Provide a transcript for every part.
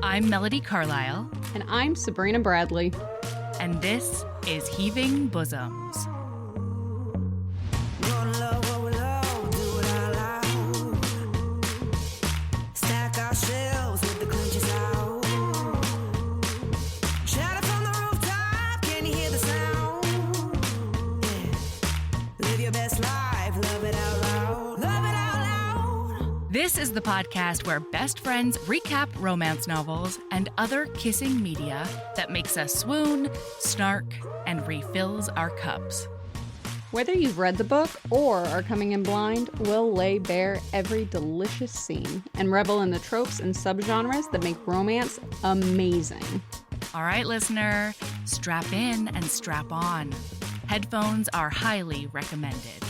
I'm Melody Carlisle. And I'm Sabrina Bradley. And this is Heaving Bosoms. This is the podcast where best friends recap romance novels and other kissing media that makes us swoon, snark, and refills our cups. Whether you've read the book or are coming in blind, we'll lay bare every delicious scene and revel in the tropes and subgenres that make romance amazing. All right, listener, strap in and strap on. Headphones are highly recommended.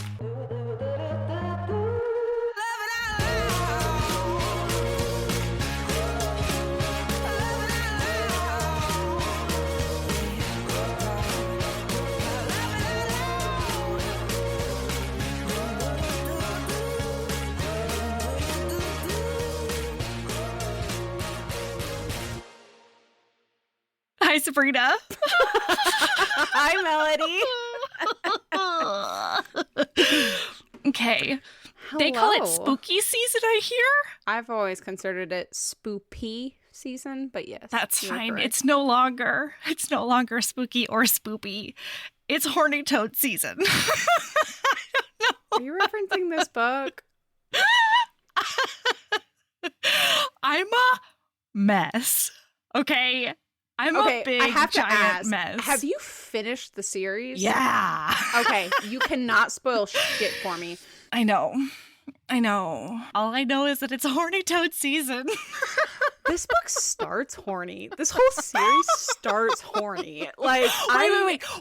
Hi, Sabrina. Hi, Melody. Okay. Hello. They call it spooky season, I hear. I've always considered it spoopy season, but yes. That's fine. Correct. It's no longer spooky or spoopy. It's horny toad season. I don't know. Are you referencing this book? I'm a mess. Okay? I'm a big, I have to giant ask, mess. have you finished the series? Yeah. Okay, you cannot spoil shit for me. I know. All I know is that it's horny toad season. This book starts horny. This whole series starts horny. Like,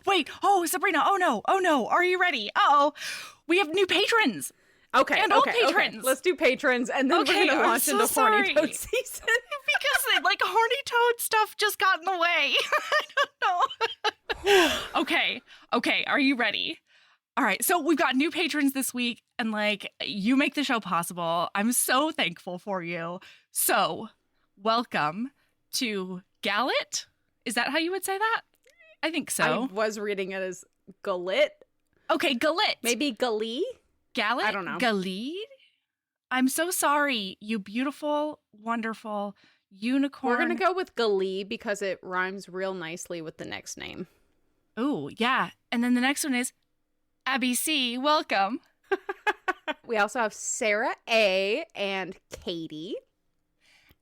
Wait. Oh, Sabrina. Oh no. Are you ready? Uh-oh. We have new patrons. Okay, and old patrons. Okay. Let's do patrons, and then we're going to launch into horny toad season. Because horny toad stuff just got in the way. I don't know. Okay. Are you ready? All right. So we've got new patrons this week, and you make the show possible. I'm so thankful for you. So welcome to Gallet. Is that how you would say that? I think so. I was reading it as Galit. Okay, Galit. Maybe Galee? Gallet? I don't know. Galid? I'm so sorry, you beautiful, wonderful unicorn. We're going to go with Galee because it rhymes real nicely with the next name. Oh, yeah. And then the next one is Abby C. Welcome. We also have Sarah A. and Katie.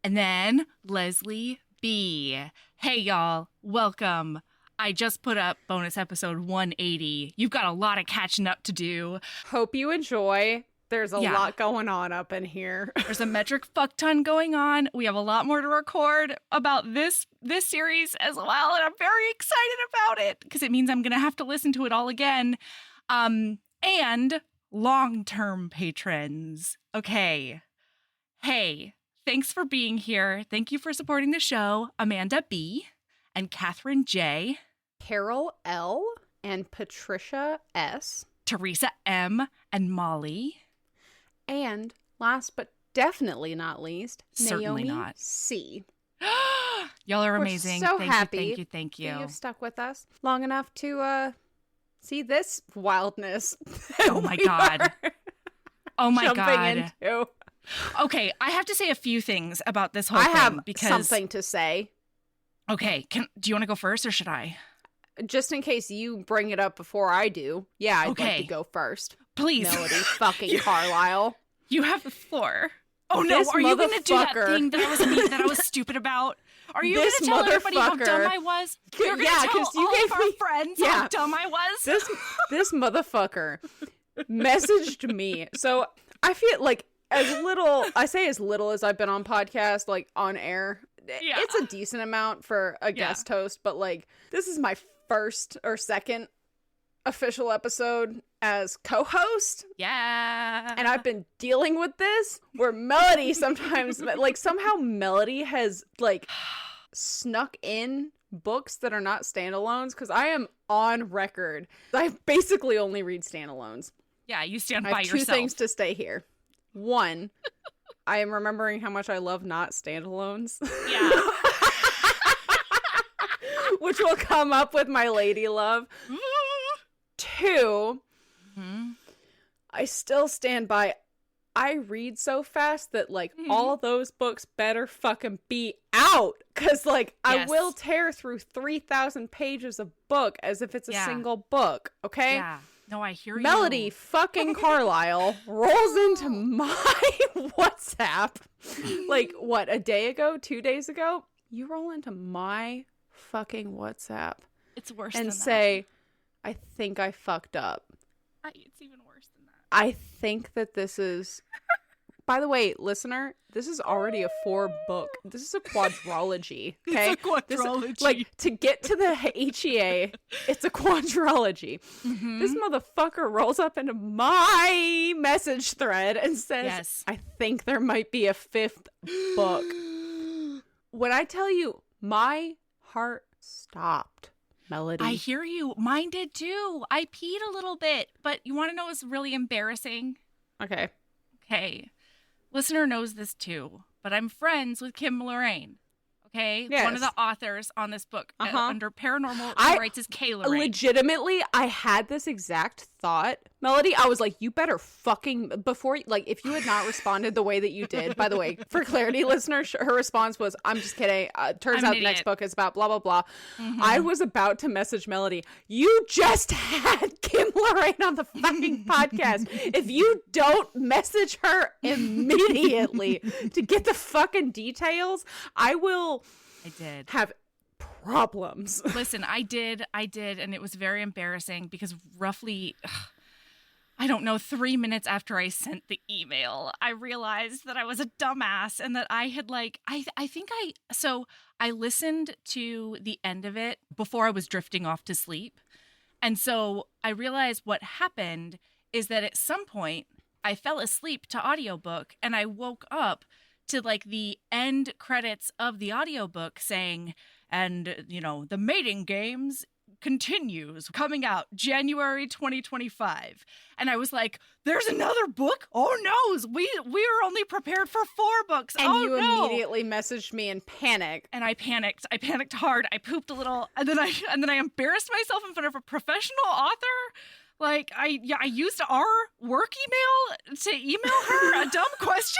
And then Leslie B. Hey, y'all. Welcome. I just put up bonus episode 180. You've got a lot of catching up to do. Hope you enjoy. There's a lot going on up in here. There's a metric fuck ton going on. We have a lot more to record about this series as well, and I'm very excited about it because it means I'm going to have to listen to it all again. And long-term patrons. Okay. Hey, thanks for being here. Thank you for supporting the show. Amanda B. and Catherine J. Carol L. and Patricia S. Teresa M. and Molly. And last but definitely not least, Certainly Naomi not. C. Y'all are We're amazing. so Thank happy you. Thank you. that you've stuck with us long enough to see this wildness. Oh my God. Oh my God. Into. Okay, I have to say a few things about this whole I thing. have because something to say. Okay, do you want to go first or should I? Just in case you bring it up before I do. Yeah, I'd like to go first. Please. Melody fucking Carlisle. You have the floor. Oh This no, are you going to do that motherfucker. thing that I was stupid about? Are you going to tell everybody how dumb I was? You're going to tell all of our friends how dumb I was? This motherfucker messaged me. So I feel like as little as I've been on podcast, on air, it's a decent amount for a guest host, but this is my first or second official episode as co-host. Yeah. And I've been dealing with this where Melody sometimes somehow Melody has snuck in books that are not standalones because I am on record. I basically only read standalones. Yeah, you stand I by have yourself. two things to stay here. One, I am remembering how much I love not standalones. Yeah. Which will come up with my lady love. 2, I still stand by, I read so fast that, like, all those books better fucking be out. Because, like, I will tear through 3,000 pages of book as if it's a single book, okay? Yeah. No, I hear Melody you. fucking Carlisle rolls into my WhatsApp, like, what, a day ago? 2 days ago? You roll into my fucking WhatsApp. It's worse and than say, I think I fucked up. It's even worse than that. I think that this is, by the way, listener, this is already a 4-book. This is a quadrology. Okay, it's a quadrology. Like, to get to the HEA, it's a quadrology. This motherfucker rolls up into my message thread and says, I think there might be a 5th book. When I tell you, my heart stopped. Melody. I hear you. Mine did too. I peed a little bit, but you want to know what's really embarrassing? Okay. Listener knows this too, but I'm friends with Kim Loraine. Okay? Yes. One of the authors on this book under paranormal writes is K. Loraine. Legitimately, I had this exact thought, Melody. I was like, you better fucking, before, like, if you had not responded the way that you did, by the way, for clarity, listeners, her response was, I'm just kidding. Turns out the next book is about blah, blah, blah. I was about to message Melody, you just had Kim Loraine on the fucking podcast. If you don't message her immediately to get the fucking details, I did have problems. Listen, I did, and it was very embarrassing because roughly, I don't know, 3 minutes after I sent the email, I realized that I was a dumbass and that I had I listened to the end of it before I was drifting off to sleep. And so I realized what happened is that at some point I fell asleep to audiobook and I woke up to like the end credits of the audiobook saying, and, you know, the mating games continues, coming out January 2025. And I was like, there's another book? Oh no, we are only prepared for 4 books. And oh, you no. immediately messaged me in panic. And I panicked. I panicked hard. I pooped a little, and then I embarrassed myself in front of a professional author. Like, I used our work email to email her a dumb question.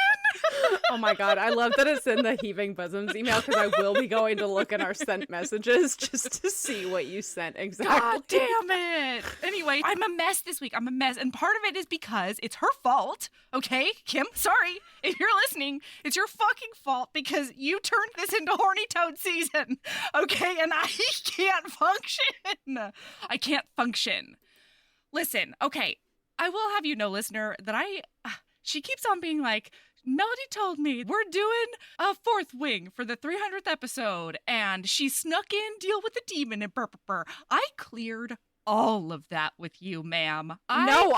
Oh my God. I love that it's in the Heaving Bosoms email because I will be going to look at our sent messages just to see what you sent exactly. God damn it. Anyway, I'm a mess this week. I'm a mess. And part of it is because it's her fault. Okay, Kim, sorry. If you're listening, it's your fucking fault because you turned this into Horny Toad season. Okay, and I can't function. I can't function. Listen, okay, I will have you know, listener, that she keeps on being like, Melody told me we're doing a 4th wing for the 300th episode, and she snuck in Deal with the Demon and burr, burr, burr. I cleared all of that with you, ma'am. I know.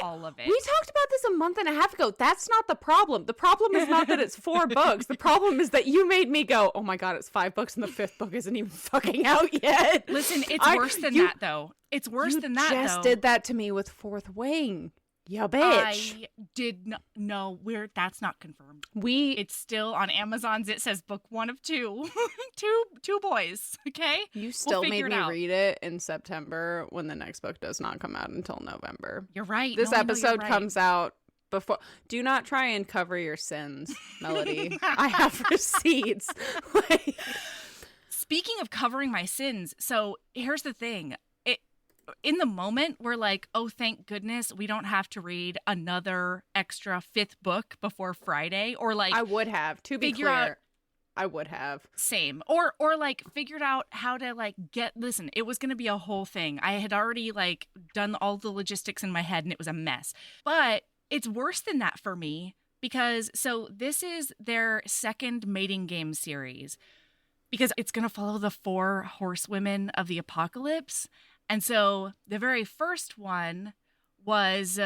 All of it. We talked about this a month and a half ago. That's not the problem. The problem is not that it's 4 books. The problem is that you made me go, oh my God, it's 5 books and the 5th book isn't even fucking out yet. Listen, it's worse than that, though. It's worse than that, though. You just did that to me with 4th Wing. Yeah, bitch. I did not. No, that's not confirmed. It's still on Amazon's. It says book 1 of 2. two boys. Okay. You still made me read it in September when the next book does not come out until November. You're right. This episode comes out before. Do not try and cover your sins, Melody. I have receipts. Speaking of covering my sins, so here's the thing. In the moment, we're like, oh, thank goodness we don't have to read another extra 5th book before Friday. Or like, I would have, to be clear. I would have. Same. Or like figured out how to like listen, it was going to be a whole thing. I had already like done all the logistics in my head and it was a mess. But it's worse than that for me because so this is their 2nd mating game series because it's going to follow the 4 horsewomen of the apocalypse. And so the very first one was...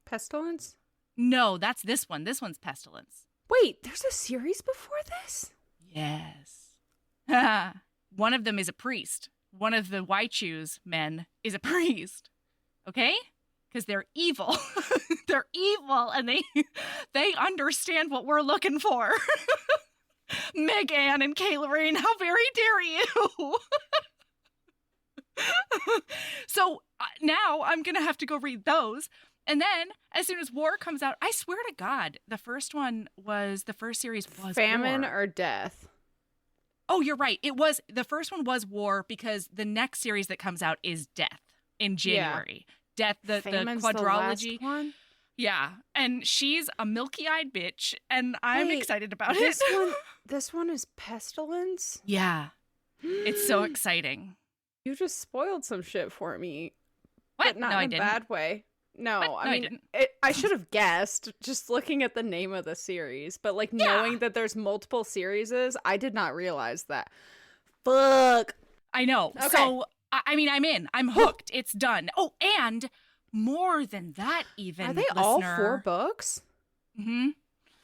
Pestilence? No, that's this one. This one's Pestilence. Wait, there's a series before this? Yes. One of them is a priest. One of the Waichu's men is a priest. Okay? because they're evil. They're evil, and they understand what we're looking for. Meg Ann and Kay Loraine, how very dare you? So now I'm going to have to go read those. And then as soon as War comes out, I swear to God, the first series was Famine War. or Death. Oh, you're right. The first one was War because the next series that comes out is Death in January. Yeah. Death, the quadrology. The last one? Yeah. And she's a milky-eyed bitch, and I'm excited about it. This one is Pestilence? Yeah. It's so exciting. You just spoiled some shit for me. What? But not No, in I a didn't. bad way. No, What? I mean, I should have guessed just looking at the name of the series, but like knowing that there's multiple series, I did not realize that. Fuck. I know. Okay. So, I mean, I'm in. I'm hooked. It's done. Oh, and more than that, even. Are they all 4 books? Mm-hmm.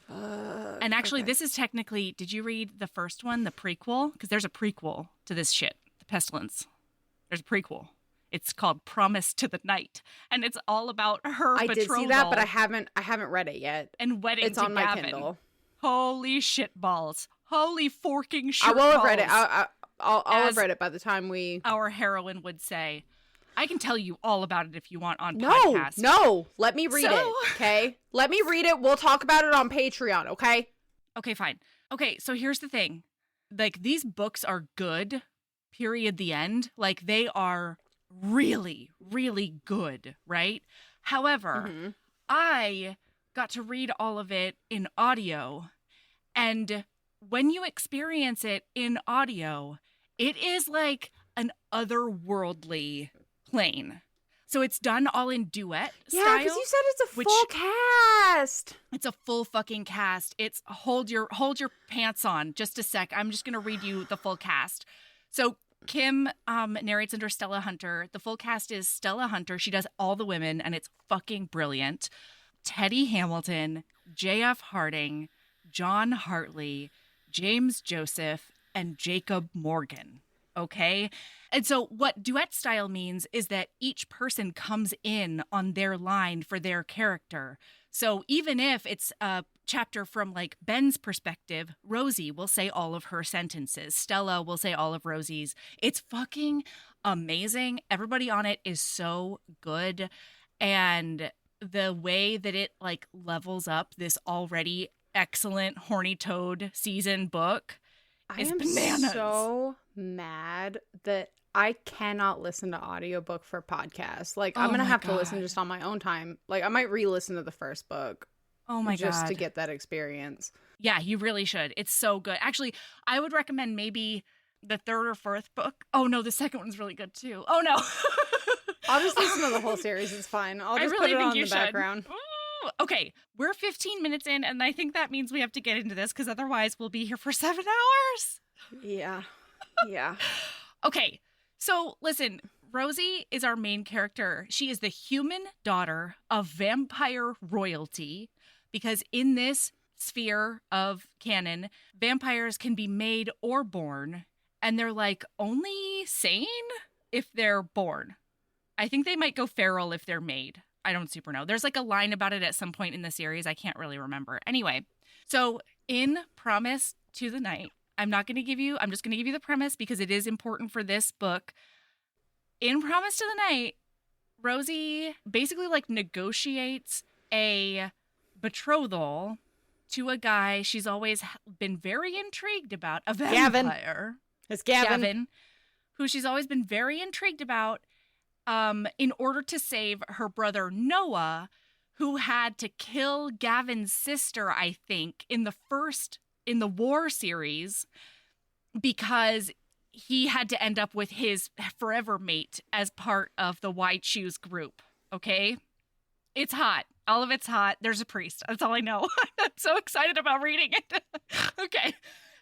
And actually, this is technically, did you read the first one, the prequel? Because there's a prequel to this shit, The Pestilence. There's a prequel. It's called Promise to the Night, and it's all about her betrothal. I did see that, but I haven't read it yet. And wedding it's to on Gavin. My Kindle. Holy shit balls! Holy forking shit! I will balls, have read it. I'll have read it by the time our heroine would say. I can tell you all about it if you want on podcast. No, let me read it. Okay, let me read it. We'll talk about it on Patreon. Okay. Okay, fine. Okay, so here's the thing. Like, these books are good. Period. The end. Like, they are really, really good, right? However, I got to read all of it in audio, and when you experience it in audio, it is like an otherworldly plane. So it's done all in duet style. Yeah, because you said it's a full cast. It's a full fucking cast. It's hold your pants on just a sec. I'm just gonna read you the full cast. So Kim narrates under Stella Hunter. The full cast is Stella Hunter. She does all the women, and it's fucking brilliant. Teddy Hamilton, J.F. Harding, John Hartley, James Joseph, and Jacob Morgan. Okay? And so what duet style means is that each person comes in on their line for their character. So even if it's a chapter from like Ben's perspective, Rosie will say all of her sentences. Stella will say all of Rosie's. It's fucking amazing. Everybody on it is so good. And the way that it like levels up this already excellent Horny Toad season book is bananas. I am so mad that I cannot listen to audiobook for podcasts. Like, I'm going to have to listen just on my own time. Like, I might re-listen to the first book. Oh my God. Just to get that experience. Yeah, you really should. It's so good. Actually, I would recommend maybe the 3rd or 4th book. Oh no, the second one's really good too. Oh no. I'll just listen to the whole series. It's fine. I'll just put it on the background. Ooh, okay, we're 15 minutes in, and I think that means we have to get into this because otherwise we'll be here for 7 hours. Yeah. Yeah. Okay, so listen, Rosie is our main character. She is the human daughter of vampire royalty because in this sphere of canon, vampires can be made or born, and they're like only sane if they're born. I think they might go feral if they're made. I don't super know. There's like a line about it at some point in the series. I can't really remember. Anyway, so in Promise to the Night, I'm just going to give you the premise because it is important for this book. In Promise to the Night, Rosie basically like negotiates a betrothal to a guy she's always been very intrigued about, a vampire. It's Gavin. Who she's always been very intrigued about in order to save her brother Noah, who had to kill Gavin's sister, I think, in the War series because he had to end up with his forever mate as part of the White Shoes group, okay? It's hot. All of it's hot. There's a priest. That's all I know. I'm so excited about reading it. Okay.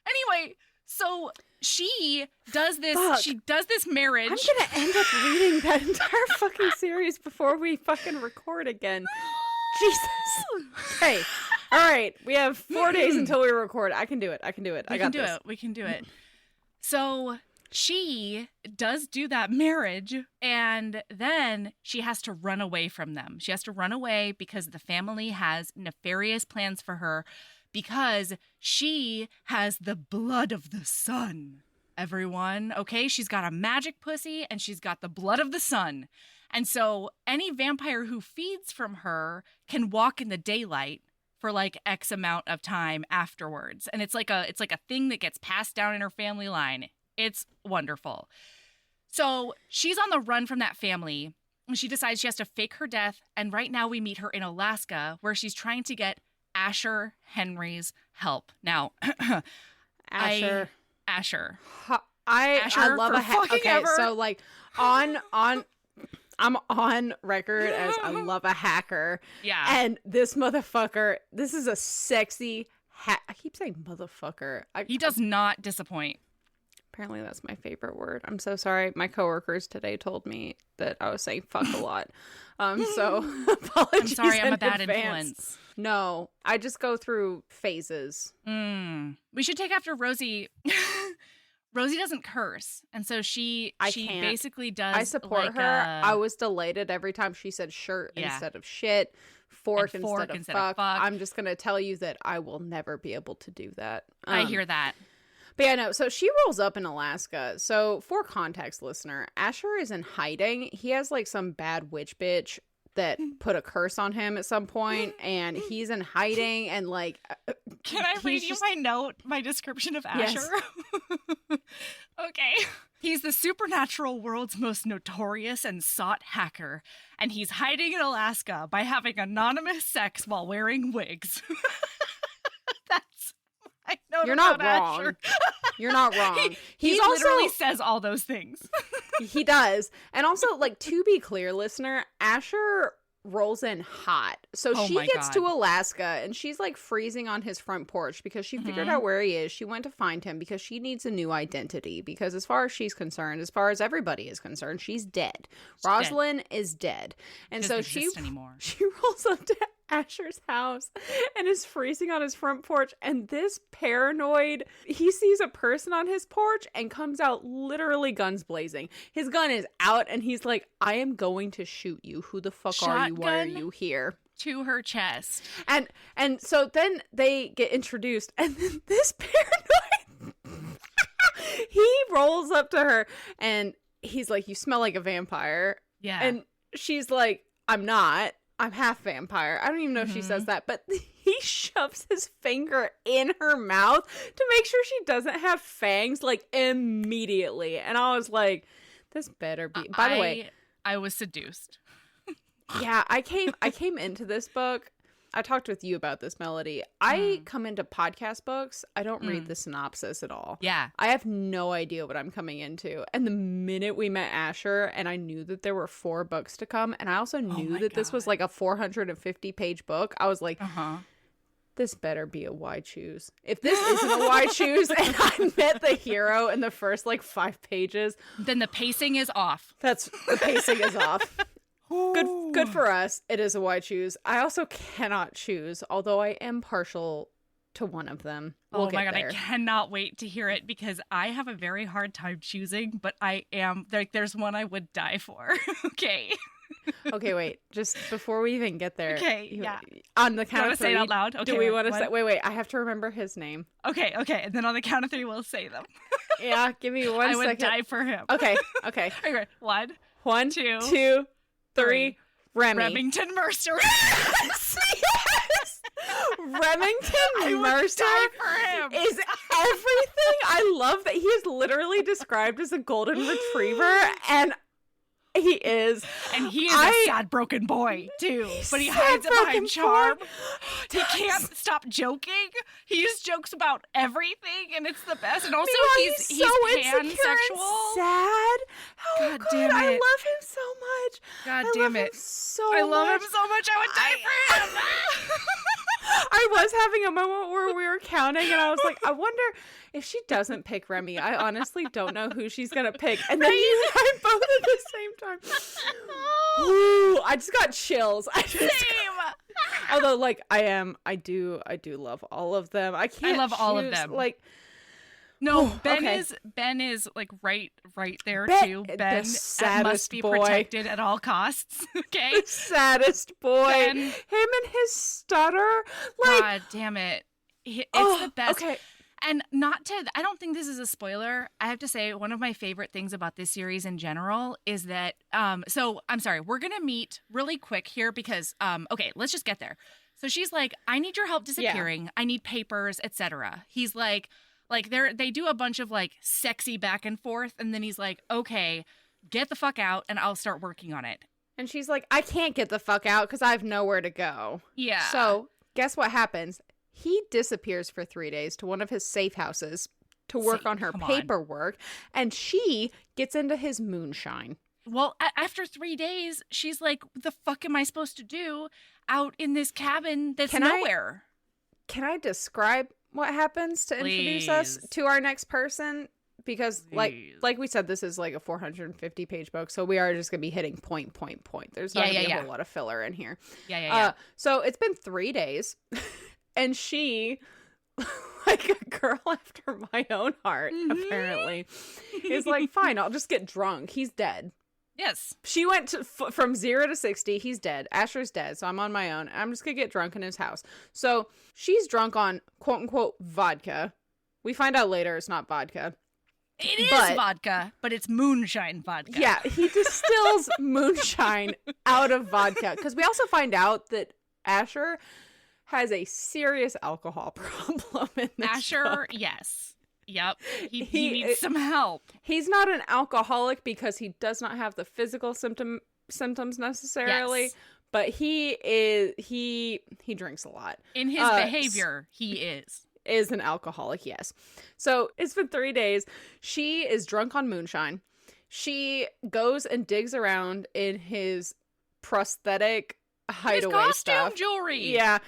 Anyway, so she does this. Fuck. She does this marriage. I'm going to end up reading that entire fucking series before we fucking record again. Jesus. Hey. All right. We have 4 days until we record. I can do it. I got this. We can do it. So she does do that marriage, and then she has to run away from them. She has to run away because the family has nefarious plans for her, because she has the blood of the sun. Everyone, okay? She's got a magic pussy and she's got the blood of the sun. And so any vampire who feeds from her can walk in the daylight for like X amount of time afterwards. And it's like a thing that gets passed down in her family line. It's wonderful. So she's on the run from that family, and she decides she has to fake her death. And right now we meet her in Alaska, where she's trying to get Asher Henry's help. Now, Asher. Asher, I love a hacker. Okay, ever. so like I'm on record as I love a hacker. Yeah. And this motherfucker, this is a sexy I keep saying motherfucker. He does not disappoint. Apparently that's my favorite word. I'm so sorry. My coworkers today told me that I was saying fuck a lot. So apologies. I'm sorry, I'm a bad advance. influence. No, I just go through phases. We should take after Rosie. Rosie doesn't curse, and so she basically does. I support like her. I was delighted every time she said shirt instead of shit, fork instead of fuck. I'm just gonna tell you that I will never be able to do that. I hear that. But yeah, no, so she rolls up in Alaska. So for context, listener, Asher is in hiding. He has like some bad witch bitch that put a curse on him at some point, and he's in hiding, and like... Can I read you my description of Asher? Yes. Okay. He's the supernatural world's most notorious and sought hacker, and he's hiding in Alaska by having anonymous sex while wearing wigs. That's... I know You're not wrong. Asher. You're not wrong. He also literally says all those things. He does. And also, like, to be clear, listener, Asher rolls in hot. So she gets to Alaska and she's like freezing on his front porch because she figured out where he is. She went to find him because she needs a new identity, because as far as she's concerned, as far as everybody is concerned, she's dead. Rosalind is dead. And so she rolls up to Asher's house and is freezing on his front porch, and this paranoid, he sees a person on his porch and comes out literally guns blazing. His gun is out and he's like, I am going to shoot you. Who the fuck are you? Why are you here? To her chest. And so then they get introduced, and then this paranoid he rolls up to her and he's like, you smell like a vampire. Yeah. And she's like, I'm not. I'm half vampire. I don't even know if she says that, but he shoves his finger in her mouth to make sure she doesn't have fangs, like, immediately. And I was like, this better be. By the way, I was seduced. Yeah, I came into this book. I talked with you about this, Melody. I come into podcast books. I don't read the synopsis at all. Yeah. I have no idea what I'm coming into. And the minute we met Asher, and I knew that there were 4 books to come, and I also knew that this was like a 450-page book, I was like, this better be a why choose. If this isn't a why choose, and I met the hero in the first like 5 pages, then the pacing is off. The pacing is off. Good for us. It is a why choose. I also cannot choose, although I am partial to one of them. We'll my God, there. I cannot wait to hear it, because I have a very hard time choosing, but I am, like, there's one I would die for. Okay. Okay, wait. Just before we even get there. Okay, yeah. On the count of 3. Say it out loud? Okay, do we want to say... Wait. I have to remember his name. Okay. And then on the count of 3, we'll say them. Yeah, give me 1 second. I would die for him. Okay. Okay, 1, 2, 3. Remington Mercer. Yes! Remington Mercer is everything. I love that he is literally described as a golden retriever, and he is. And he is a sad, broken boy, too. But he hides it behind charm. He can't stop joking. He just jokes about everything, and it's the best. And also, he's so pansexual. Sad. God damn it. I love him so much. God damn it. I love him so much. I would die for him. I was having a moment where we were counting, and I was like, I wonder if she doesn't pick Remy. I honestly don't know who she's gonna pick. And then you and I both at the same time. Ooh, I just got chills. Same. Although, like, I do love all of them. I love all of them. Like, No, Oh, Ben okay. is like right there Ben- too. the Ben saddest must be boy. protected at all costs. Okay. The saddest boy. Ben- Him and his stutter. Like, God damn it. It's oh, the best. okay. And I don't think this is a spoiler. I have to say, one of my favorite things about this series in general is that, so I'm sorry, we're going to meet really quick here because, okay, let's just get there. So she's like, I need your help disappearing. I need papers, etc. He's like they do a bunch of like sexy back and forth. And then he's like, okay, get the fuck out and I'll start working on it. And she's like, I can't get the fuck out because I have nowhere to go. Yeah. So guess what happens? He disappears for 3 days to one of his safe houses to work on her paperwork. And she gets into his moonshine. Well, after 3 days, she's like, what the fuck am I supposed to do out in this cabin that's nowhere? Can I describe what happens to introduce us to our next person? Because like we said, this is like a 450 page book. So we are just going to be hitting point. There's not going to be a whole lot of filler in here. Yeah. So it's been 3 days and she, like a girl after my own heart, apparently, is like, fine, I'll just get drunk. He's dead. Yes. She went to from 0 to 60. He's dead. Asher's dead. So I'm on my own. I'm just going to get drunk in his house. So she's drunk on quote unquote vodka. We find out later it's not vodka. It is vodka, but it's moonshine vodka. Yeah. He distills moonshine out of vodka. Because we also find out that Asher has a serious alcohol problem in this Asher, book. yes. Yep. He needs some help. He's not an alcoholic because he does not have the physical symptoms necessarily, but he drinks a lot. In his behavior, he is an alcoholic, yes. So it's been 3 days. She is drunk on moonshine. She goes and digs around in his prosthetic hideaway his costume stuff. Jewelry. Yeah.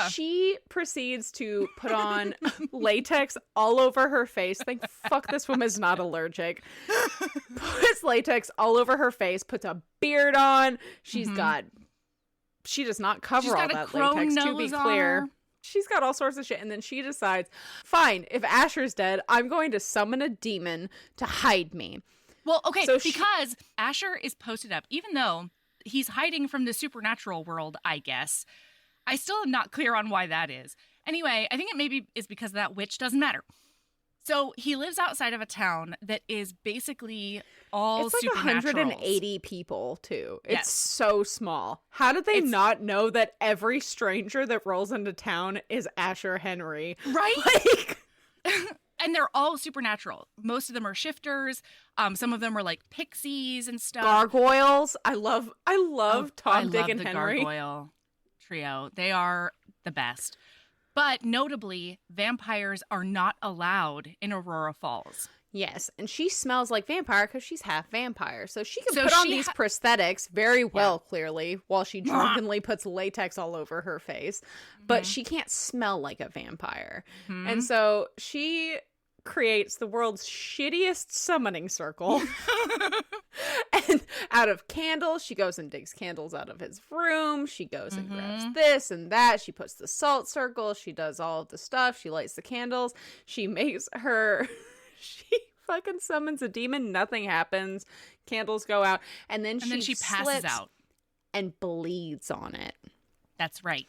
She proceeds to put on latex all over her face. Thank fuck this woman's not allergic. Puts latex all over her face, puts a beard on. She does not cover all that latex, to be clear. She's got all sorts of shit. And then she decides, fine, if Asher's dead, I'm going to summon a demon to hide me. Well, okay, so because Asher is posted up, even though he's hiding from the supernatural world, I guess. I still am not clear on why that is. Anyway, I think it maybe is because that witch doesn't matter. So he lives outside of a town that is basically all supernatural. It's like 180 people, too. It's so small. How did they not know that every stranger that rolls into town is Asher Henry? Right? Like... And they're all supernatural. Most of them are shifters. Some of them are like pixies and stuff. Gargoyles. I love Tom, Dick, and Henry. Gargoyle trio. They are the best. But notably, vampires are not allowed in Aurora Falls. Yes, and she smells like vampire because she's half vampire. So she can put on these prosthetics very well, clearly, while she drunkenly puts latex all over her face. But she can't smell like a vampire. And so she creates the world's shittiest summoning circle. And out of candles, she goes and digs candles out of his room. She goes and grabs this and that. She puts the salt circle. She does all of the stuff. She lights the candles. She makes her... She fucking summons a demon. Nothing happens. Candles go out. And then she passes out. And bleeds on it. That's right.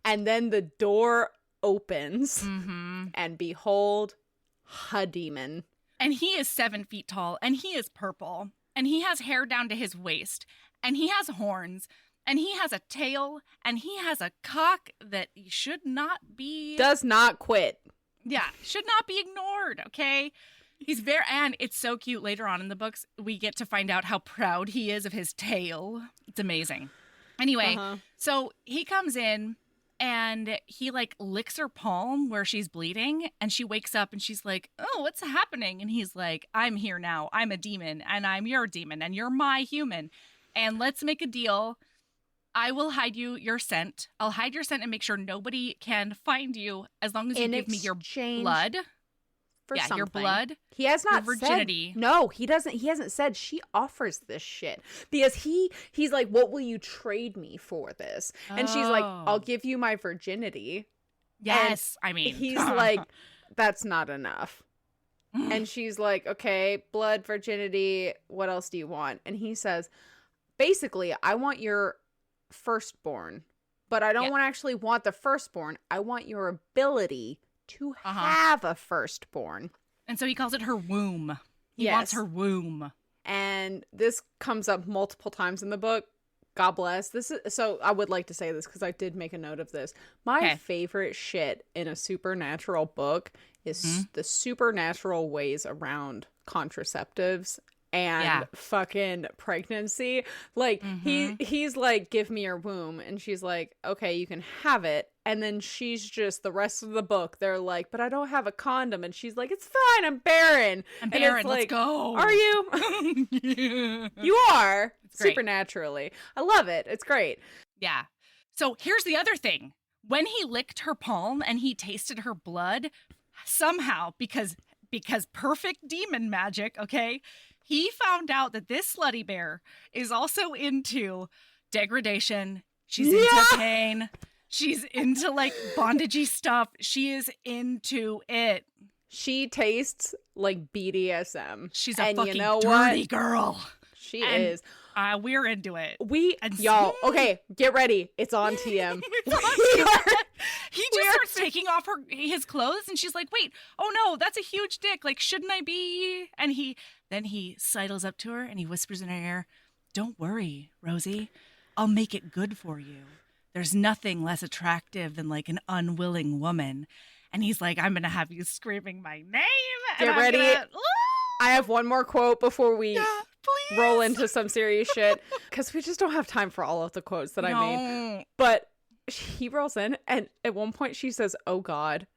And then the door opens. And behold... a demon. And he is 7 feet tall, and he is purple, and he has hair down to his waist, and he has horns, and he has a tail, and he has a cock that should not be... Does not quit. Yeah, should not be ignored, okay? He's and it's so cute. Later on in the books, we get to find out how proud he is of his tail. It's amazing. Anyway, so he comes in, and he, like, licks her palm where she's bleeding, and she wakes up, and she's like, oh, what's happening? And he's like, I'm here now. I'm a demon, and I'm your demon, and you're my human. And let's make a deal. I will hide your scent. I'll hide your scent and make sure nobody can find you as long as you give me your blood. For something. Your blood. He has not your virginity. Said, no, he doesn't. He hasn't said. She offers this shit because he's like, what will you trade me for this? And she's like, I'll give you my virginity. Yes, and I mean, he's like, that's not enough. And she's like, okay, blood, virginity, what else do you want? And he says, basically, I want your firstborn, but I don't actually want the firstborn. I want your ability to have a firstborn. And so he calls it her womb. He wants her womb. And this comes up multiple times in the book. God bless. So I would like to say this because I did make a note of this. My favorite shit in a supernatural book is the supernatural ways around contraceptives and fucking pregnancy. Like he's like, give me your womb, and she's like, okay, you can have it. And then she's just, the rest of the book, they're like, but I don't have a condom. And she's like, it's fine, I'm barren. I'm barren, let's go. Are you? You are. Supernaturally. I love it. It's great. Yeah. So here's the other thing. When he licked her palm and he tasted her blood, somehow, because perfect demon magic, okay, he found out that this slutty bear is also into degradation. She's into pain. She's into, like, bondagey stuff. She is into it. She tastes like BDSM. She's a fucking dirty girl. She is. We're into it. Y'all, okay, get ready. It's on TM. He just starts taking off his clothes, and she's like, wait, oh no, that's a huge dick. Like, shouldn't I be? And then he sidles up to her, and he whispers in her ear, don't worry, Rosie. I'll make it good for you. There's nothing less attractive than, like, an unwilling woman. And he's like, I'm going to have you screaming my name. Get ready. I have one more quote before we roll into some serious shit. Because we just don't have time for all of the quotes that I made. But he rolls in, and at one point she says, oh, God.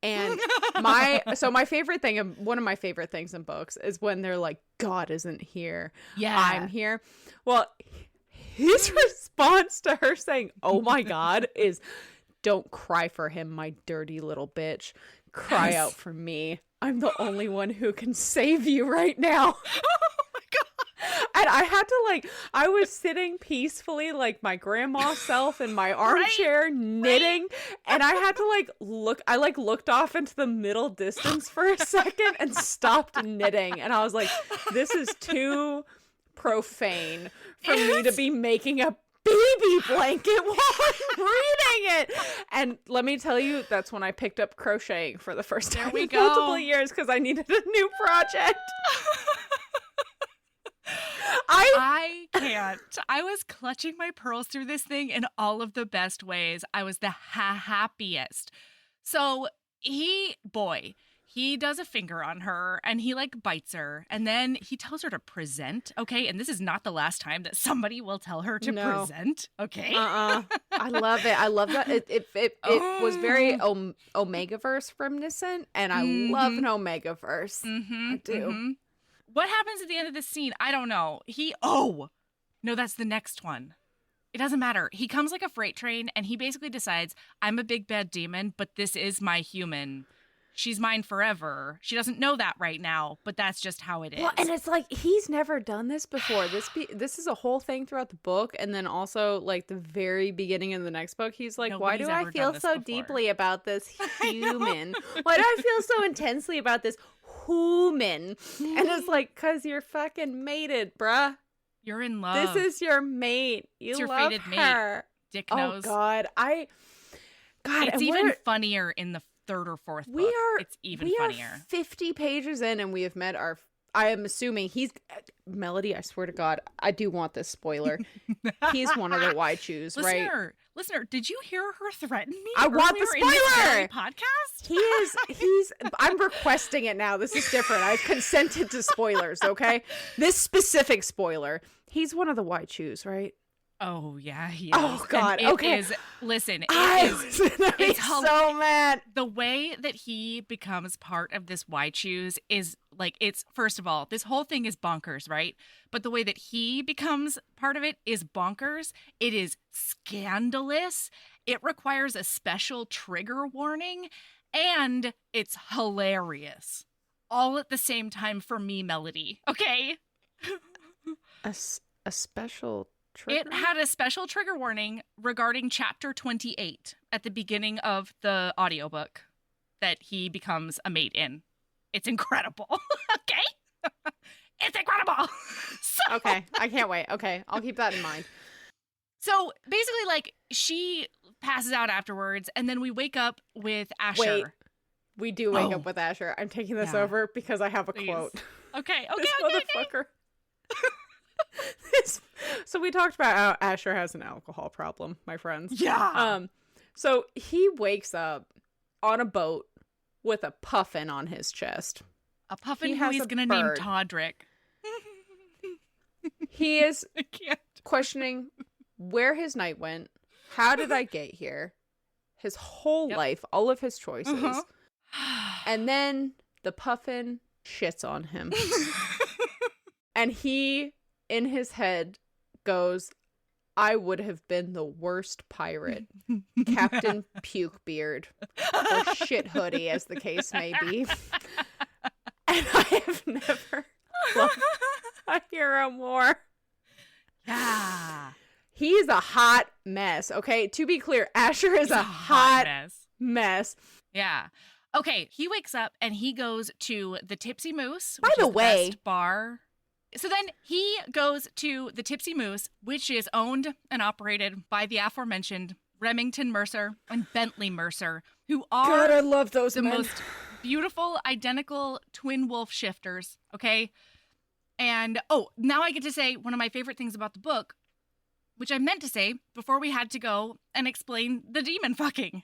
And my favorite thing, one of my favorite things in books is when they're like, God isn't here. Yeah. I'm here. Well, his response to her saying, oh my God, is, don't cry for him, my dirty little bitch. Cry out for me. I'm the only one who can save you right now. Oh my God. And I had to, I was sitting peacefully, like my grandma self in my armchair knitting. And I had to looked off into the middle distance for a second and stopped knitting. And I was like, this is too profane for me to be making a baby blanket while I'm reading it. And let me tell you, that's when I picked up crocheting for the first time in multiple years, because I needed a new project. I can't. I was clutching my pearls through this thing in all of the best ways. I was the happiest. So he does a finger on her, and he, like, bites her, and then he tells her to present, okay? And this is not the last time that somebody will tell her to present, okay? I love it. I love that. It was very Omegaverse reminiscent, and I love an Omegaverse. I do. What happens at the end of this scene? I don't know. No, that's the next one. It doesn't matter. He comes like a freight train, and he basically decides, I'm a big bad demon, but this is my human. She's mine forever. She doesn't know that right now, but that's just how it is. Well, and it's like, he's never done this before. This is a whole thing throughout the book, and then also, like, the very beginning of the next book, he's like, why do I feel so deeply about this human? Why do I feel so intensely about this human? And it's like, because you're fucking mated, bruh. You're in love. This is your mate. You your love fated her. Mate. Dick knows. Oh, God. It's even funnier in the third or fourth book. It's even funnier. We are 50 pages in, and we have met I am assuming Melody, I swear to God, I do want this spoiler. He's one of the Waichus, right? Listener, did you hear her threaten me? I want the spoiler! Podcast? I'm requesting it now. This is different. I've consented to spoilers, okay? This specific spoiler. He's one of the Waichus, right? Oh, yeah, he is. Oh, God, and okay. It's so mad. The way that he becomes part of this Waichus is, like, it's, first of all, this whole thing is bonkers, right? But the way that he becomes part of it is bonkers. It is scandalous. It requires a special trigger warning, and it's hilarious. All at the same time for me, Melody. Okay? A special trigger? It had a special trigger warning regarding chapter 28 at the beginning of the audiobook that he becomes a mate in. It's incredible. Okay? It's incredible. So, Okay, I can't wait. Okay, I'll keep that in mind. So basically, like, she passes out afterwards, and then we wake up with Asher. Wait, we do wake up with Asher. I'm taking this over because I have a quote. Okay, This motherfucker. So we talked about how Asher has an alcohol problem, my friends. Yeah. So he wakes up on a boat with a puffin on his chest. A puffin who he's going to name Todrick. He is questioning where his night went. How did I get here? His whole life, all of his choices. And then the puffin shits on him. And he, in his head, goes, I would have been the worst pirate. Captain Pukebeard. Or Shit Hoodie, as the case may be. And I have never loved a hero more. Yeah. He's a hot mess, okay? To be clear, Asher is a hot mess. Yeah. Okay, he wakes up and he goes to the Tipsy Moose, By which the is way, the best bar. So then he goes to the Tipsy Moose, which is owned and operated by the aforementioned Remington Mercer and Bentley Mercer, who are God, I love those the men. most beautiful, identical twin wolf shifters, okay? And, now I get to say one of my favorite things about the book, which I meant to say before we had to go and explain the demon fucking.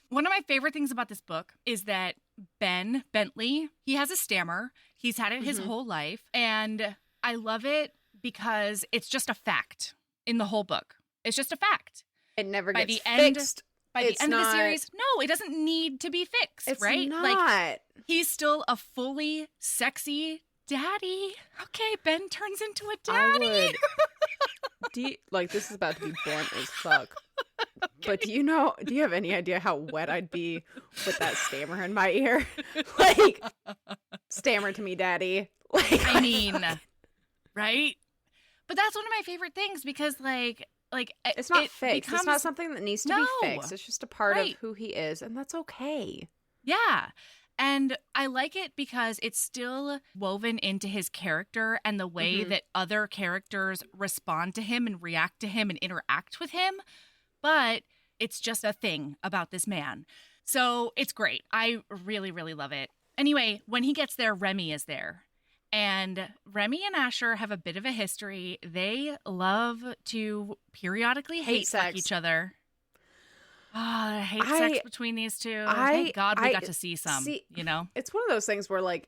One of my favorite things about this book is that Bentley, he has a stammer. He's had it his whole life. And I love it because it's just a fact in the whole book. It's just a fact. It never gets fixed. By the end of the series, no, it doesn't need to be fixed, it's right? Not. Like, he's still a fully sexy daddy. Okay, Ben turns into a daddy. This is about to be blunt as fuck. Okay. But do you have any idea how wet I'd be with that stammer in my ear? Like, stammer to me, daddy. Like, I mean, right? But that's one of my favorite things because, like it's not fixed. It's not something that needs to be fixed. It's just a part of who he is, and that's okay. Yeah. And I like it because it's still woven into his character and the way that other characters respond to him and react to him and interact with him. But it's just a thing about this man. So it's great. I really, really love it. Anyway, when he gets there, Remy is there. And Remy and Asher have a bit of a history. They love to periodically hate fuck each other. I hate sex between these two. Thank God we got to see some, It's one of those things where, like,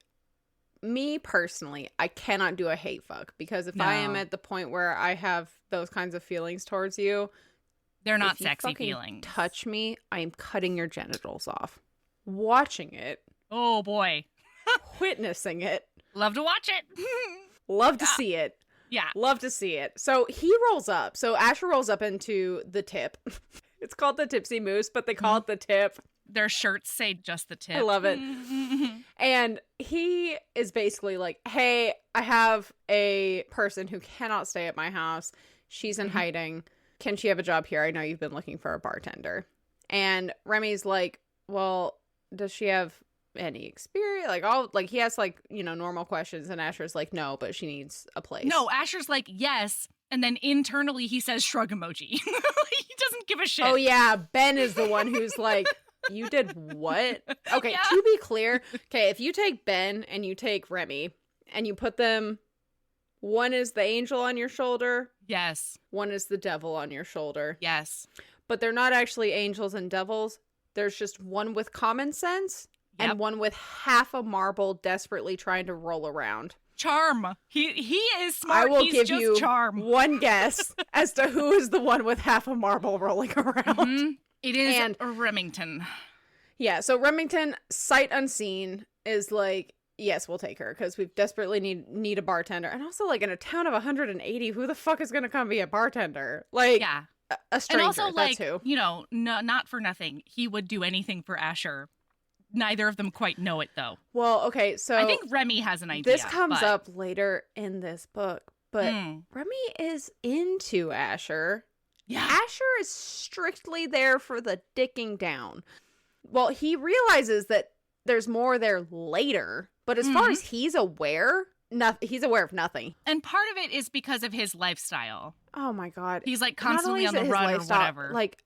me personally, I cannot do a hate fuck because if I am at the point where I have those kinds of feelings towards you, they're not sexy feelings. Touch me, I am cutting your genitals off. Watching it. Oh, boy. Witnessing it. Love to watch it. Love to see it. Yeah. Love to see it. So he rolls up. So Asher rolls up into the tip. It's called the Tipsy Moose, but they call it the Tip. Their shirts say just the Tip. I love it. And he is basically like, hey, I have a person who cannot stay at my house. She's in hiding. Can she have a job here? I know you've been looking for a bartender. And Remy's like, well, does she have any experience? He has normal questions. And Asher's like, no, but she needs a place. No, Asher's like, yes. And then internally he says shrug emoji. He doesn't give a shit. Oh, yeah. Ben is the one who's like, you did what? Okay, yeah. To be clear, if you take Ben and you take Remy and you put them, one is the angel on your shoulder. Yes. One is the devil on your shoulder. Yes. But they're not actually angels and devils. There's just one with common sense and one with half a marble desperately trying to roll around. Charm. He is smart. I will He's give just you charm. One guess as to who is the one with half a marble rolling around. It is Remington. Yeah, so Remington, sight unseen, is like, yes, we'll take her because we desperately need a bartender. And also, like, in a town of 180, who the fuck is going to come be a bartender? Like, a stranger, and also, that's who. Not for nothing. He would do anything for Asher. Neither of them quite know it, though. Well, okay, so I think Remy has an idea. This comes up later in this book, but Remy is into Asher. Yeah. Asher is strictly there for the dicking down. Well, he realizes that there's more there later. But as far as he's aware, he's aware of nothing. And part of it is because of his lifestyle. Oh my God. He's like constantly on the run or whatever. Like,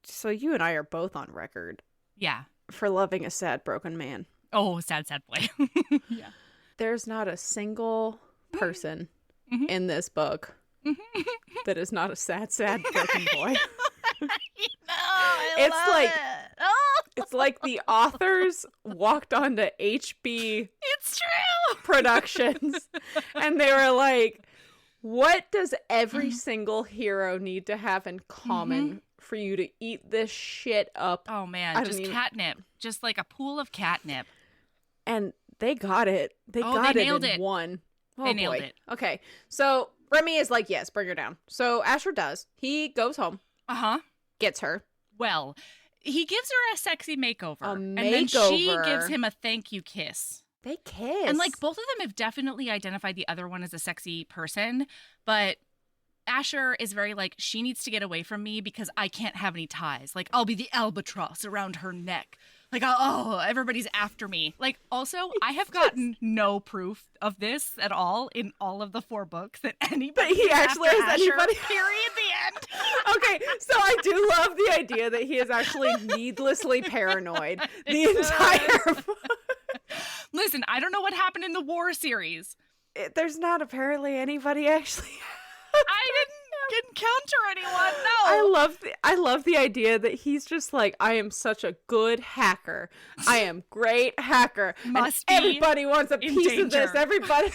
so you and I are both on record. Yeah. For loving a sad, broken man. Oh, sad, sad boy. Yeah. There's not a single person in this book that is not a sad, sad, broken boy. It's like the authors walked onto HB It's true. Productions and they were like, what does every single hero need to have in common for you to eat this shit up? Oh man, just catnip. Just like a pool of catnip. And they got it. They got it in one. Oh, they nailed it. Okay. So Remy is like, yes, bring her down. So Asher does. He goes home. Gets her. Well, he gives her a sexy makeover. And then she gives him a thank you kiss. They kiss. And like both of them have definitely identified the other one as a sexy person. But Asher is very like, she needs to get away from me because I can't have any ties. Like, I'll be the albatross around her neck. Like, oh, everybody's after me. Like, also, I have gotten no proof of this at all in all of the 4 books that anybody he actually has Asher, anybody. Period. The end. Okay, so I do love the idea that he is actually needlessly paranoid the entire book. Listen, I don't know what happened in the war series. There's not apparently anybody actually. I didn't encounter anyone. No. I love the idea that he's just like, I am such a good hacker. I am great hacker. Must and everybody wants a piece danger. of this. Everybody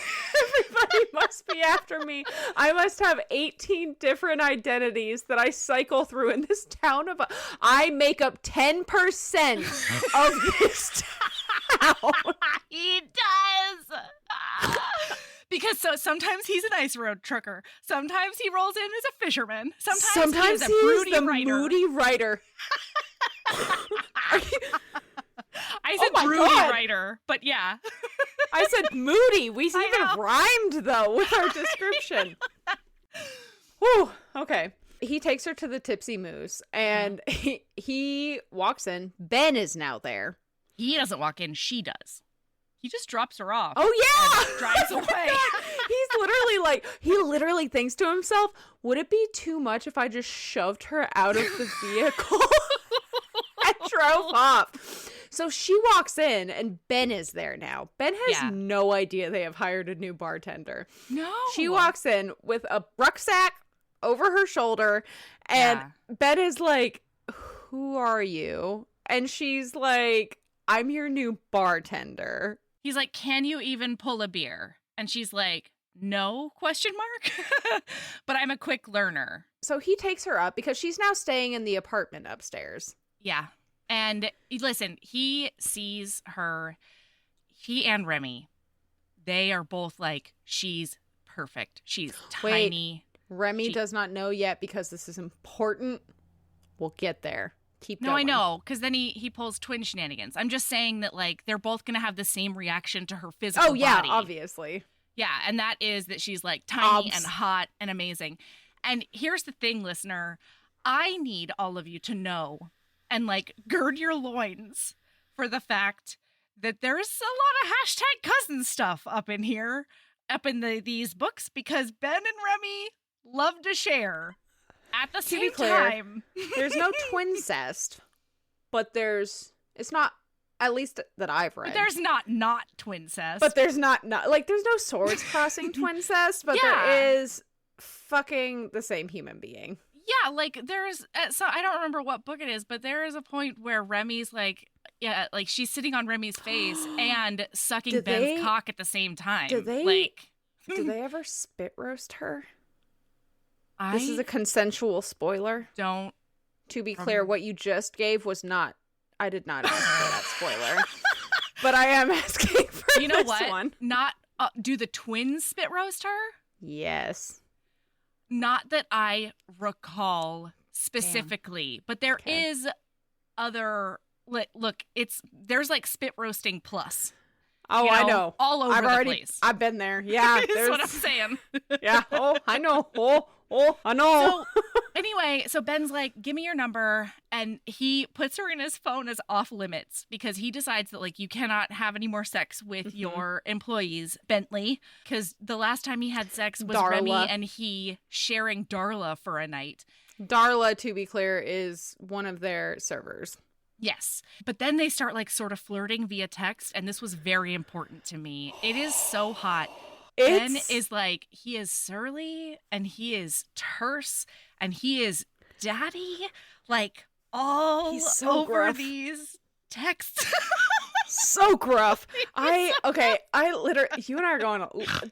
must be after me. I must have 18 different identities that I cycle through in this town of. I make up 10% of this town. He does. Because sometimes he's an ice road trucker. Sometimes he rolls in as a fisherman. Sometimes he's a moody writer. I said broody writer, but yeah. I said moody. We even rhymed, though, with our description. Whew. Okay. He takes her to the Tipsy Moose, and he walks in. Ben is now there. He doesn't walk in. She does. He just drops her off. Oh, yeah! And drives away. He's literally like, he literally thinks to himself, would it be too much if I just shoved her out of the vehicle and drove off? So she walks in, and Ben is there now. Ben has no idea they have hired a new bartender. No. She walks in with a rucksack over her shoulder, and Ben is like, who are you? And she's like, I'm your new bartender. He's like, can you even pull a beer? And she's like, no, ? But I'm a quick learner. So he takes her up because she's now staying in the apartment upstairs. Yeah. And listen, he sees her, he and Remy, they are both like, she's perfect. She's tiny. Remy does not know yet because this is important. We'll get there. Keep going. No, I know, because then he pulls twin shenanigans. I'm just saying that, like, they're both going to have the same reaction to her physical body. Obviously. Yeah, and that is that she's, like, tiny and hot and amazing. And here's the thing, listener. I need all of you to know and, like, gird your loins for the fact that there's a lot of #cousin stuff up in here, up in these books, because Ben and Remy love to share. At the same time. There's no twincest, but it's not, at least that I've read. There's not twincest. But there's not, like, there's no swords crossing twincest, but there is fucking the same human being. Yeah, like, there's, so I don't remember what book it is, but there is a point where Remy's like, like, she's sitting on Remy's face and sucking Ben's cock at the same time. Do they ever spit roast her? This is a consensual spoiler. Don't. To be clear, what you just gave was not. I did not ask for that spoiler, but I am asking for this one. Not do the twins spit roast her? Yes. Not that I recall specifically, but there is other. Look, there's like spit roasting plus. Oh, I know. All over the place. I've been there. Yeah. That's what I'm saying. Yeah. Oh, I know. Oh, Oh, I know. So anyway, so Ben's like, give me your number. And he puts her in his phone as off limits because he decides that, like, you cannot have any more sex with your employees, Bentley. Because the last time he had sex was Darla. Remy and he sharing Darla for a night. Darla, to be clear, is one of their servers. Yes. But then they start, like, sort of flirting via text. And this was very important to me. It is so hot. Ben is like, he is surly and he is terse and he is daddy, like all so over gruff. these texts. So gruff. I literally, you and I are going,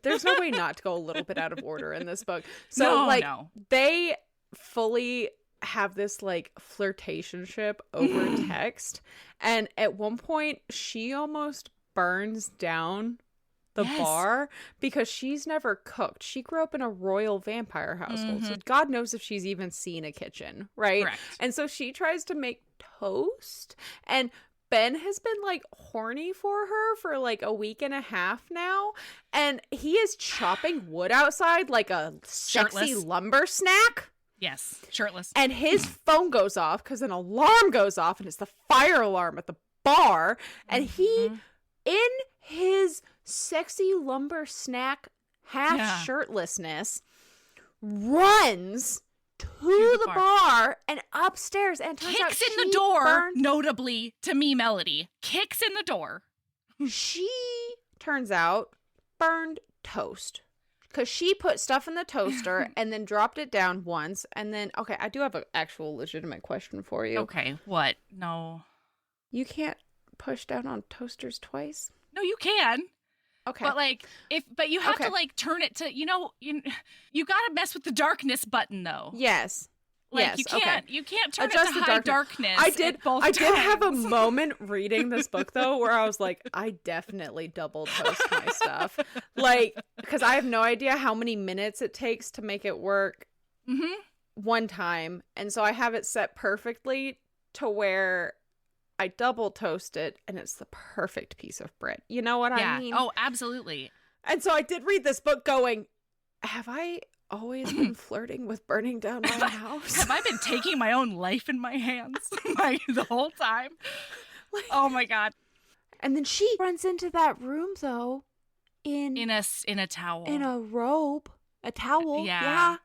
there's no way not to go a little bit out of order in this book. So they fully have this like flirtationship over text. And at one point she almost burns down the bar because she's never cooked. She grew up in a royal vampire household. So God knows if she's even seen a kitchen, right? Correct. And so she tries to make toast, and Ben has been like horny for her for like a week and a half now, and he is chopping wood outside like a sexy lumber snack. Yes, shirtless. And his phone goes off because an alarm goes off, and it's the fire alarm at the bar, and he in his sexy lumber snack half shirtlessness runs to the bar and upstairs and turns kicks out in the door, notably to me, Melody. Kicks in the door. She turns out burned toast because she put stuff in the toaster and then dropped it down once, and then I do have an actual legitimate question for you. Okay, what? No. You can't push down on toasters twice? No, you can. Okay. But like but you have to like turn it to, you gotta mess with the darkness button though. Yes. Like yes, you can't turn adjust it to high darkness. I did have a moment reading this book though where I was like, I definitely double toast my stuff. Like, because I have no idea how many minutes it takes to make it work one time. And so I have it set perfectly to where I double toast it, and it's the perfect piece of bread. You know what I mean? Oh, absolutely. And so I did read this book going, have I always been flirting with burning down my house? Have I been taking my own life in my hands the whole time? Oh my God. And then she runs into that room though in a towel. In a robe. A towel. Yeah.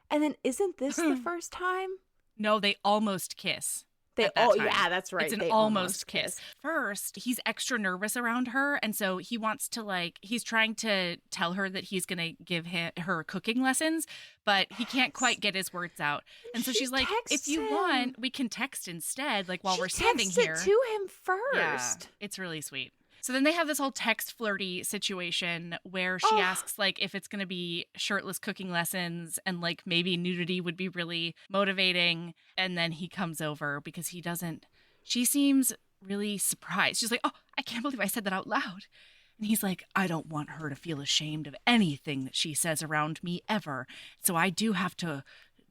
And then isn't this the first time? No, they almost kiss. Yeah, that's right. It's an almost kiss. First, he's extra nervous around her, and so he wants to he's trying to tell her that he's going to give her cooking lessons, but he can't quite get his words out. And so she's like, if you want, we can text instead, like while we're standing here. She texts it to him first. Yeah, it's really sweet. So then they have this whole text flirty situation where she asks if it's going to be shirtless cooking lessons and maybe nudity would be really motivating. And then he comes over because she seems really surprised. She's like, oh, I can't believe I said that out loud. And he's like, I don't want her to feel ashamed of anything that she says around me ever. So I do have to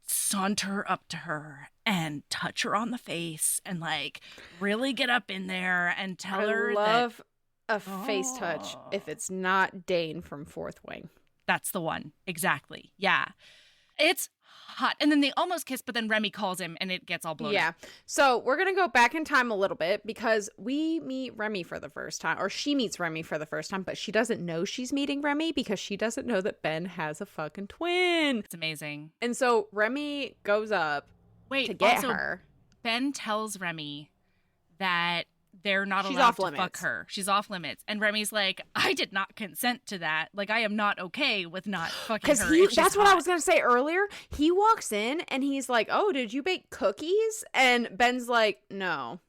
saunter up to her and touch her on the face and really get up in there and tell her that a face touch if it's not Dane from Fourth Wing. That's the one. Exactly. Yeah. It's hot. And then they almost kiss, but then Remy calls him and it gets all blown up. So we're going to go back in time a little bit because we meet Remy for the first time, or she meets Remy for the first time, but she doesn't know she's meeting Remy because she doesn't know that Ben has a fucking twin. It's amazing. And so Remy goes up to get her. Ben tells Remy that they're not allowed to fuck her. She's off limits. And Remy's like, I did not consent to that. I am not okay with not fucking her. Because that's what I was going to say earlier. He walks in and he's like, oh, did you bake cookies? And Ben's like, no.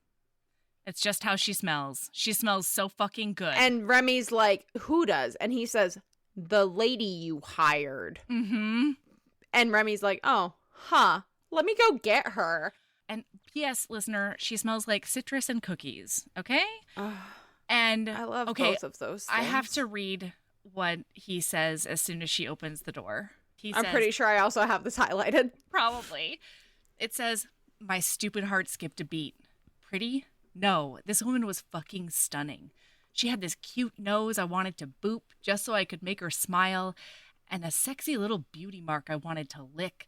It's just how she smells. She smells so fucking good. And Remy's like, who does? And he says, the lady you hired. Mm-hmm. And Remy's like, oh, let me go get her. And P.S., listener, she smells like citrus and cookies, okay? And I love both of those things. I have to read what he says as soon as she opens the door. I'm pretty sure I also have this highlighted. Probably. It says, my stupid heart skipped a beat. Pretty? No, this woman was fucking stunning. She had this cute nose I wanted to boop just so I could make her smile. and a sexy little beauty mark I wanted to lick.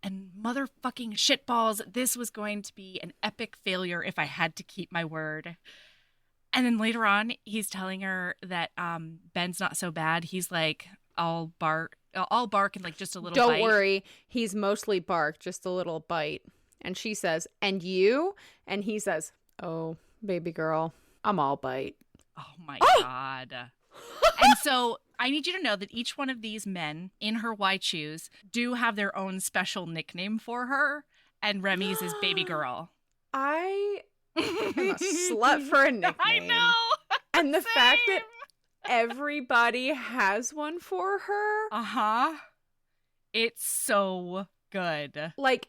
And motherfucking shitballs, this was going to be an epic failure if I had to keep my word. And then later on, he's telling her that Ben's not so bad. He's like, I'll bark and like just a little Don't bite. worry, he's mostly bark, just a little bite. And she says, and you? And he says, oh, baby girl, I'm all bite. Oh my God. And so I need you to know that each one of these men in her white shoes do have their own special nickname for her. And Remy's is baby girl. I am a slut for a nickname. I know. And the Same. fact that everybody has one for her. Uh-huh. It's so good. Like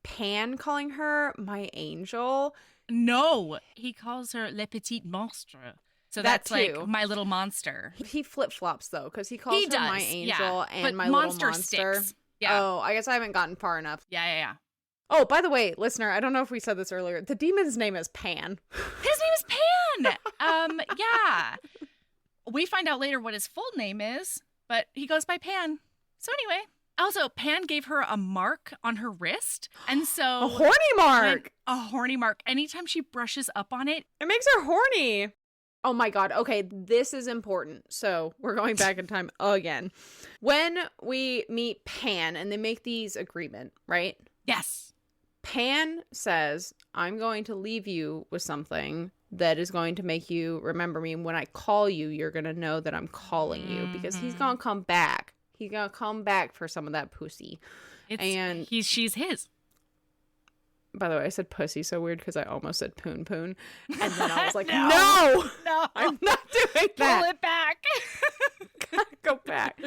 Pan calling her my angel. No, he calls her Le Petit Monstre. So That that's too. like my little monster. He flip-flops though, because he calls He her does, my angel yeah. and But my monster little monster. sticks. Yeah. Oh, I guess I haven't gotten far enough. Yeah. Oh, by the way, listener, I don't know if we said this earlier. The demon's name is Pan. His name is Pan. Yeah. We find out later what his full name is, but he goes by Pan. So anyway, also Pan gave her a mark on her wrist, and so A horny mark. a horny mark. Anytime she brushes up on it, It makes her horny. Oh my God. Okay, this is important. So we're going back in time again. When we meet Pan and they make these agreement, right? yes. Pan says, I'm going to leave you with something that is going to make you remember me. When I call you, you're going to know that I'm calling you because he's going to come back. He's going to come back for some of that pussy. She's his. By the way, I said pussy so weird because I almost said poon. And then I was like, No. no, I'm not doing that. Pull it back. Gotta go back.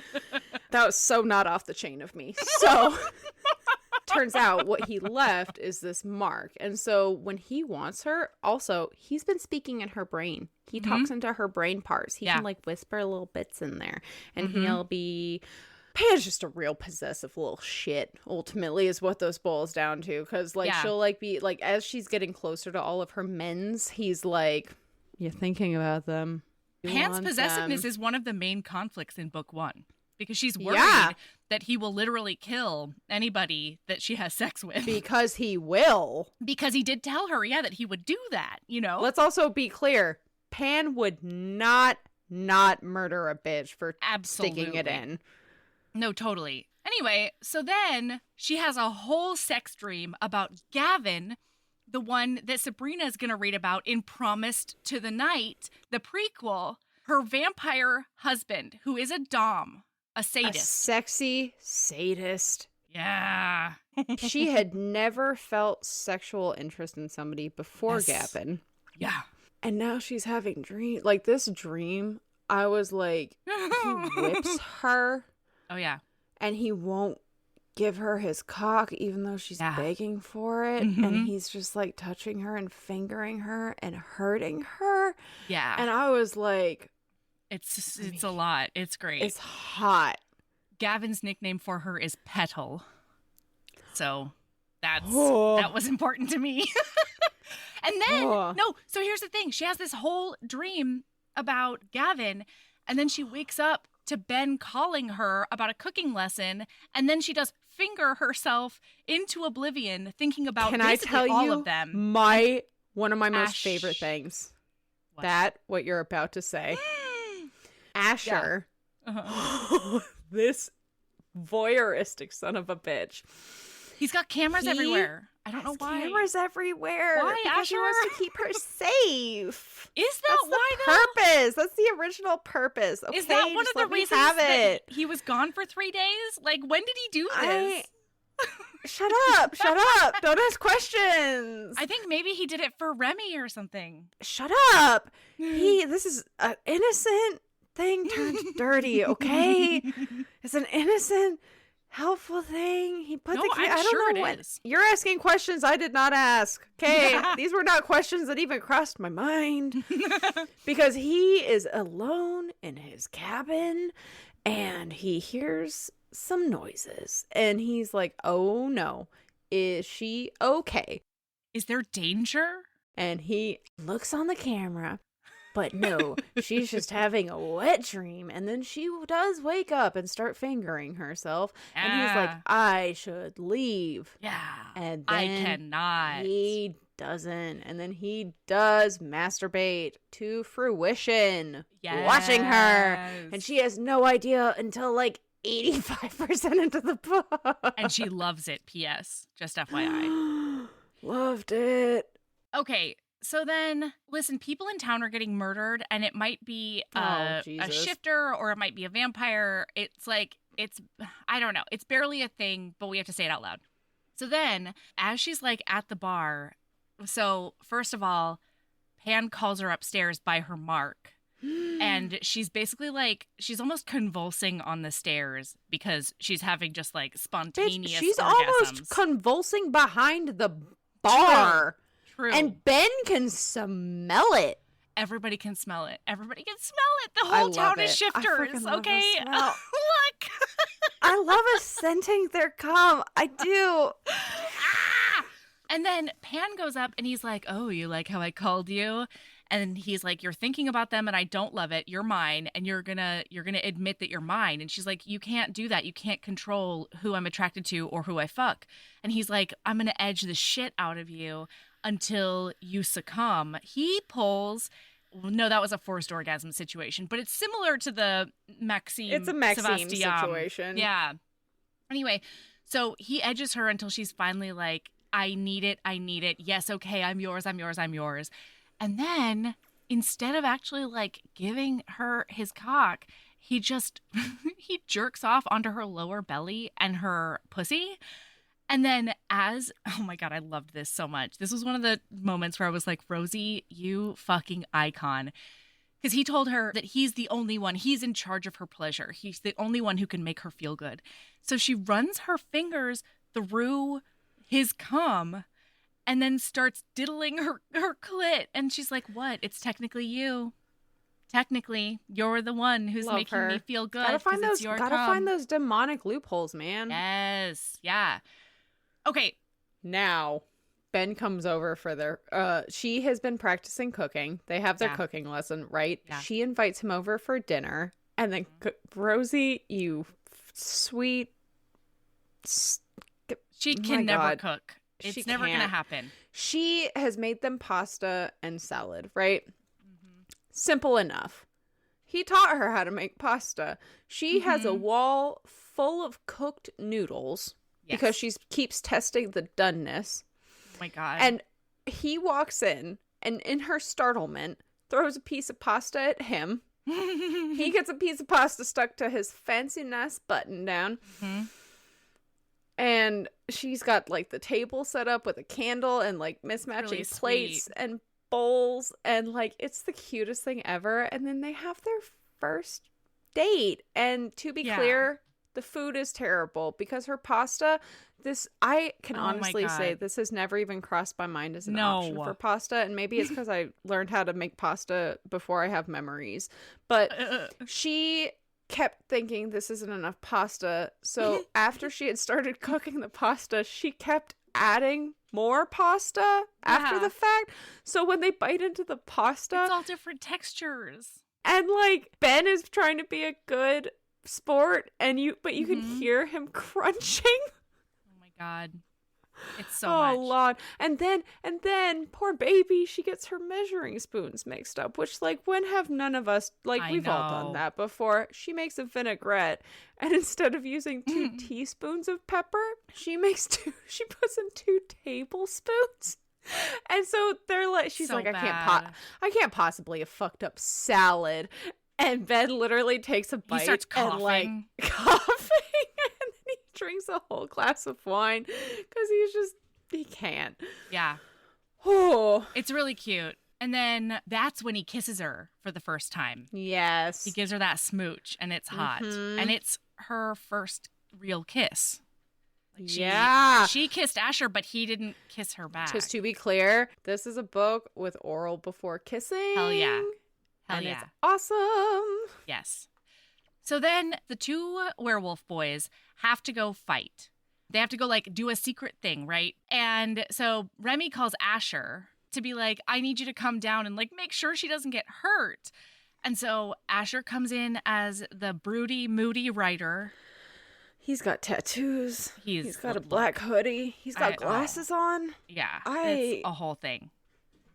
That was so not off the chain of me. So turns out what he left is this mark. And so when he wants her, also, he's been speaking in her brain. He talks into her brain parts. He can like whisper little bits in there. And he'll be... Pan's just a real possessive little shit, ultimately, is what those boils down to. Because, like, she'll, like, be, like, as she's getting closer to all of her men's, he's like, you're thinking about them. Pan's possessiveness is one of the main conflicts in book 1 because she's worried that he will literally kill anybody that she has sex with. Because he will. Because he did tell her, that he would do that, you know? Let's also be clear. Pan would not murder a bitch for sticking it in. No, totally. Anyway, so then she has a whole sex dream about Gavin, the one that Sabrina is going to read about in Promised to the Night, the prequel, her vampire husband, who is a dom, a sadist. A sexy sadist. Yeah. She had never felt sexual interest in somebody before Gavin. Yeah. And now she's having dream. Like, this dream, I was like, he whips her. Oh, yeah. And he won't give her his cock even though she's begging for it. And he's just like touching her and fingering her and hurting her. Yeah. And I was like... It's a lot. It's great. It's hot. Gavin's nickname for her is Petal. So that was important to me. And then, so here's the thing. She has this whole dream about Gavin, and then she wakes up to Ben calling her about a cooking lesson, and then she does finger herself into oblivion thinking about basically all of them. One of my most favorite things. What you're about to say. Asher. Yeah. This voyeuristic son of a bitch. He's got cameras everywhere. I don't know why. Cameras everywhere. Why, because Asher? he wants to keep her safe. Is that That's why the purpose? That's the original purpose. Okay, is that one just of the let me reasons have that it? he was gone for 3 days? Like, when did he do this? Shut up. Don't ask questions. I think maybe he did it for Remy or something. Shut up. This is an innocent thing turned dirty, okay? It's an innocent, helpful thing. He put the key. I don't know what. You're asking questions I did not ask. Okay, these were not questions that even crossed my mind. Because he is alone in his cabin and he hears some noises and he's like, "Oh no, is she okay? Is there danger?" And he looks on the camera But no, she's just having a wet dream. And then she does wake up and start fingering herself. And he's like, I should leave. Yeah. And then I cannot. He doesn't. And then he does masturbate to fruition. Yes. Watching her. And she has no idea until like 85% into the book. And she loves it, P.S. Just FYI. Loved it. Okay, so then, listen, people in town are getting murdered, and it might be a shifter or it might be a vampire. It's like, I don't know. It's barely a thing, but we have to say it out loud. So then, as she's like at the bar, so first of all, Pan calls her upstairs by her mark. And she's basically like, she's almost convulsing on the stairs because she's having just like spontaneous she's orgasms. Almost convulsing behind the bar. True. And Ben can smell it. Everybody can smell it. Everybody can smell it. The whole town is shifters. Okay. Look. I love us scenting their cum. I do. And then Pan goes up and he's like, oh, you like how I called you? And he's like, you're thinking about them and I don't love it. You're mine. And you're gonna admit that you're mine. And she's like, you can't do that. You can't control who I'm attracted to or who I fuck. And he's like, I'm gonna edge the shit out of you until you succumb. He pulls. No, that was a forced orgasm situation, but it's similar to the Maxime. It's a Maxime Sebastian situation. Yeah. Anyway, so he edges her until she's finally like, I need it. I need it. Yes, okay, I'm yours. I'm yours. I'm yours. And then instead of actually like giving her his cock, he just he jerks off onto her lower belly and her pussy. And then oh my God, I loved this so much. This was one of the moments where I was like, Rosie, you fucking icon. Because he told her that he's the only one, he's in charge of her pleasure. He's the only one who can make her feel good. So she runs her fingers through his cum and then starts diddling her clit. And she's like, what? It's technically you. Technically, you're the one who's making me feel good. Gotta find those demonic loopholes, man. Yes. Yeah. Okay. Now, Ben comes over for their she has been practicing cooking. They have their cooking lesson, right? Yeah. She invites him over for dinner. And then Rosie, you sweet she can never cook. It's never going to happen. She has made them pasta and salad, right? Mm-hmm. Simple enough. He taught her how to make pasta. She has a wall full of cooked noodles because she keeps testing the doneness. Oh my God. And he walks in and in her startlement throws a piece of pasta at him. He gets a piece of pasta stuck to his fancy nice button down. Mm-hmm. And she's got like the table set up with a candle and like mismatching really plates and bowls. And like, it's the cutest thing ever. And then they have their first date. And to be clear, the food is terrible because her pasta, I can honestly say this has never even crossed my mind as an option for pasta. And maybe it's because I learned how to make pasta before I have memories. But she kept thinking this isn't enough pasta. So after she had started cooking the pasta, she kept adding more pasta after the fact. So when they bite into the pasta, it's all different textures. And like Ben is trying to be a good sport but you can hear him crunching. Oh my God. It's so much. Oh, Lord. And then, poor baby, she gets her measuring spoons mixed up, which, like, when have none of us, like, we've all done that before. She makes a vinaigrette, and instead of using 2 teaspoons of pepper, she puts in 2 tablespoons. And so they're like, she's so like, I can't possibly have fucked up salad. And Ben literally takes a bite. He starts coughing. And, like, coughing. Drinks a whole glass of wine because he can't. Yeah. Oh, it's really cute. And then that's when he kisses her for the first time. Yes. He gives her that smooch and it's hot. And it's her first real kiss. She kissed Asher, but he didn't kiss her back. Just to be clear, this is a book with oral before kissing. Hell yeah. It's awesome. Yes. So then the 2 werewolf boys have to go fight. They have to go like do a secret thing, right? And so Remy calls Asher to be like, I need you to come down and like make sure she doesn't get hurt. And so Asher comes in as the broody, moody writer. He's got tattoos. He's got a black look. hoodie. He's got glasses on. Yeah, it's a whole thing.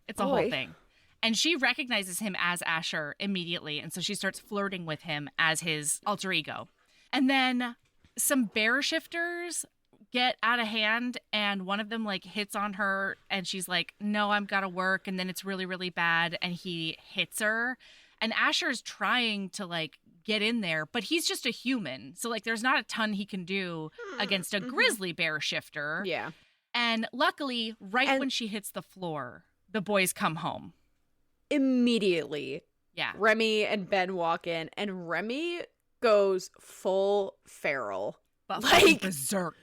It's a whole thing. And she recognizes him as Asher immediately. And so she starts flirting with him as his alter ego. And then some bear shifters get out of hand, and one of them like hits on her, and she's like, no, I've got to work. And then it's really, really bad. And he hits her. And Asher's trying to like get in there, but he's just a human. So like there's not a ton he can do against a grizzly bear shifter. Yeah. And luckily, when she hits the floor, the boys come home. Immediately. Yeah. Remy and Ben walk in, and Remy goes full feral. But like berserk.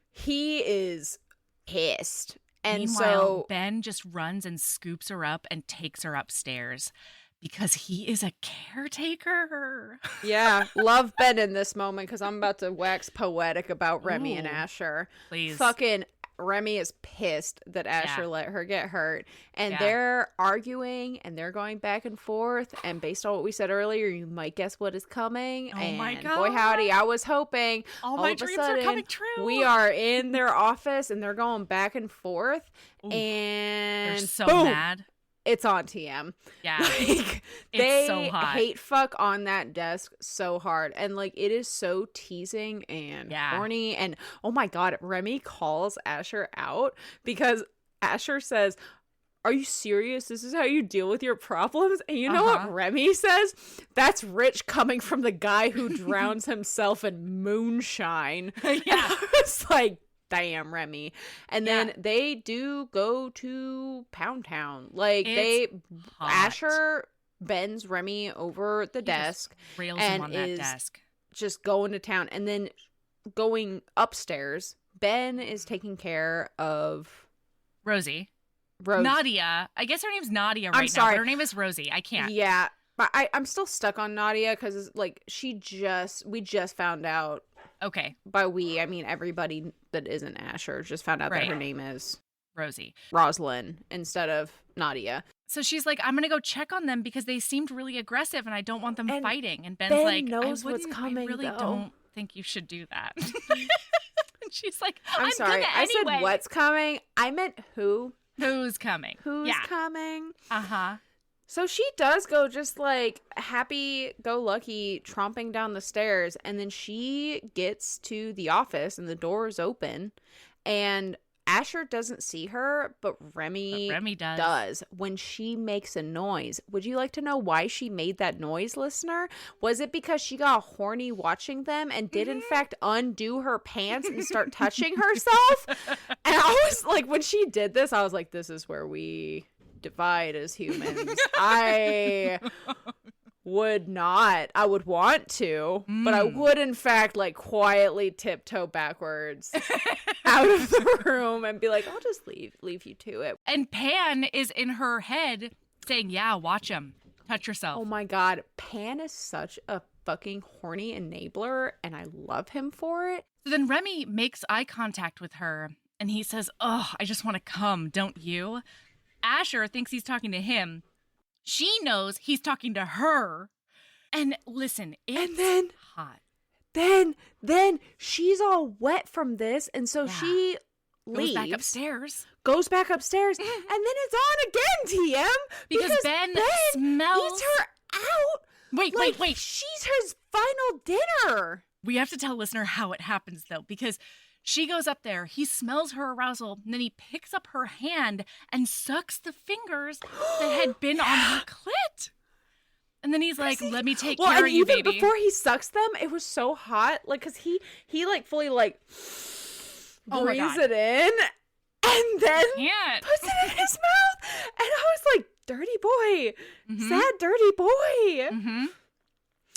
He is pissed. And meanwhile, so Ben just runs and scoops her up and takes her upstairs because he is a caretaker. Yeah, love Ben in this moment because I'm about to wax poetic about Remy and Asher. Please. Fucking Remy is pissed that Asher let her get hurt. And they're arguing and they're going back and forth. And based on what we said earlier, you might guess what is coming. Oh and my God. Boy, howdy, I was hoping. All my dreams are coming true. We are in their office and they're going back and forth. Ooh, and they're so boom, mad. It's on TM. Yeah. Like, It's they so hot. hate fuck on that desk so hard. And like it is so teasing and horny. And oh my God, Remy calls Asher out because Asher says, are you serious? This is how you deal with your problems? And you know what Remy says? That's rich coming from the guy who drowns himself in moonshine. Yeah. And I was like, damn, Remy. And then they do go to Pound Town. Like Asher bends Remy over the desk rails and him on that desk. Just going to town. And then going upstairs, Ben is taking care of Rosie. Rose. Nadia. I guess her name's Nadia right now, but her name is Rosie. I can't. Yeah. But I'm still stuck on Nadia because like we just found out. Okay. By we, I mean everybody that isn't Asher just found out that her name is Rosie. Rosalind instead of Nadia. So she's like, I'm going to go check on them because they seemed really aggressive and I don't want them fighting. And Ben's Ben like, knows what's coming, I really though. don't think you should do that. And she's like, I'm sorry. I said what's coming. I meant who. Who's coming. Who's coming. Uh-huh. So she does go just like happy-go-lucky tromping down the stairs, and then she gets to the office and the door is open, and Asher doesn't see her, but Remy does when she makes a noise. Would you like to know why she made that noise, listener? Was it because she got horny watching them and did in fact undo her pants and start touching herself? And I was like, when she did this, I was like, this is where we divide as humans. I would not. I would want to, but I would in fact like quietly tiptoe backwards out of the room and be like, I'll just leave you to it. And Pan is in her head saying, yeah, watch him. Touch yourself. Oh my God. Pan is such a fucking horny enabler and I love him for it. So then Remy makes eye contact with her and he says, oh, I just want to come, don't you? Asher thinks he's talking to him. She knows he's talking to her. And listen, it's hot. Then she's all wet from this. And so she leaves. Goes back upstairs. And then it's on again, TM. Because Ben smells. Eats her out. Wait. She's his final dinner. We have to tell listener how it happens, though, because she goes up there, he smells her arousal, and then he picks up her hand and sucks the fingers that had been on her clit. And then he's like, let me take care of you, baby. Even before he sucks them, it was so hot. Like, because he like fully like breathes it in and then puts it in his mouth. And I was like, dirty boy. Sad, dirty boy. Mm-hmm.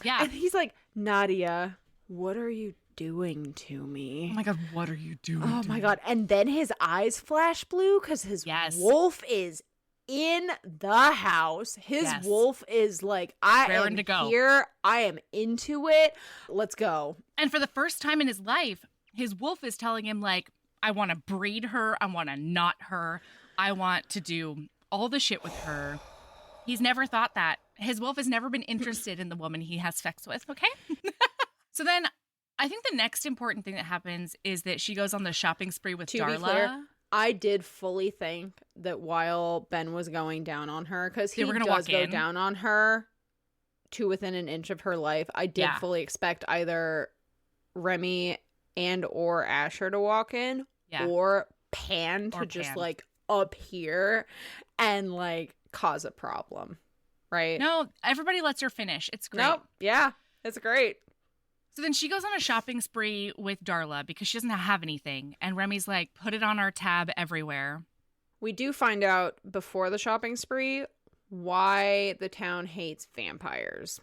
Yeah. And he's like, Nadia, what are you doing to me? Oh my God, what are you doing? Oh my God. And then his eyes flash blue because his wolf is in the house. His wolf is like, I am here. I am into it. Let's go. And for the first time in his life, his wolf is telling him like, I want to breed her. I want to knot her. I want to do all the shit with her. He's never thought that. His wolf has never been interested in the woman he has sex with, okay? So then I think the next important thing that happens is that she goes on the shopping spree with Darla. To be clear, I did fully think that while Ben was going down on her, because he does go down on her to within an inch of her life, I did fully expect either Remy and or Asher to walk in, or Pan to just like appear and like cause a problem, right? No, everybody lets her finish. It's great. Nope. Yeah, it's great. So then she goes on a shopping spree with Darla because she doesn't have anything. And Remy's like, put it on our tab everywhere. We do find out before the shopping spree why the town hates vampires.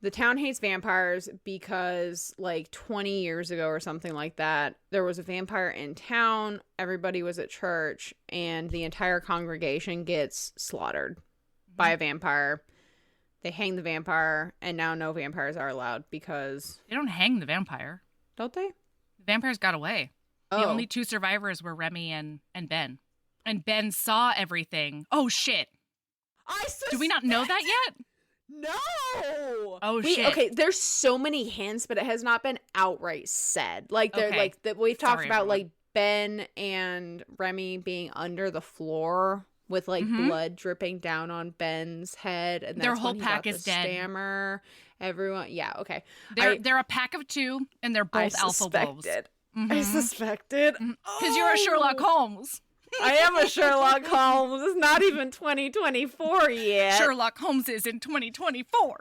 The town hates vampires because like 20 years ago or something like that, there was a vampire in town. Everybody was at church and the entire congregation gets slaughtered by a vampire. They hang the vampire, and now no vampires are allowed because... They don't hang the vampire. Don't they? The vampires got away. Oh. The only two survivors were Remy and Ben. And Ben saw everything. Oh, shit. Do we not know that yet? No. Oh, shit. Okay, there's so many hints, but it has not been outright said. Like, they're like we've talked about, everyone. Like, Ben and Remy being under the floor with like blood dripping down on Ben's head, and that's their whole when pack he is the dead. Stammer, everyone, okay. They're a pack of two, and they're both alpha wolves. I suspected because you're a Sherlock Holmes. I am a Sherlock Holmes. It's not even 2024 yet. Sherlock Holmes is in 2024.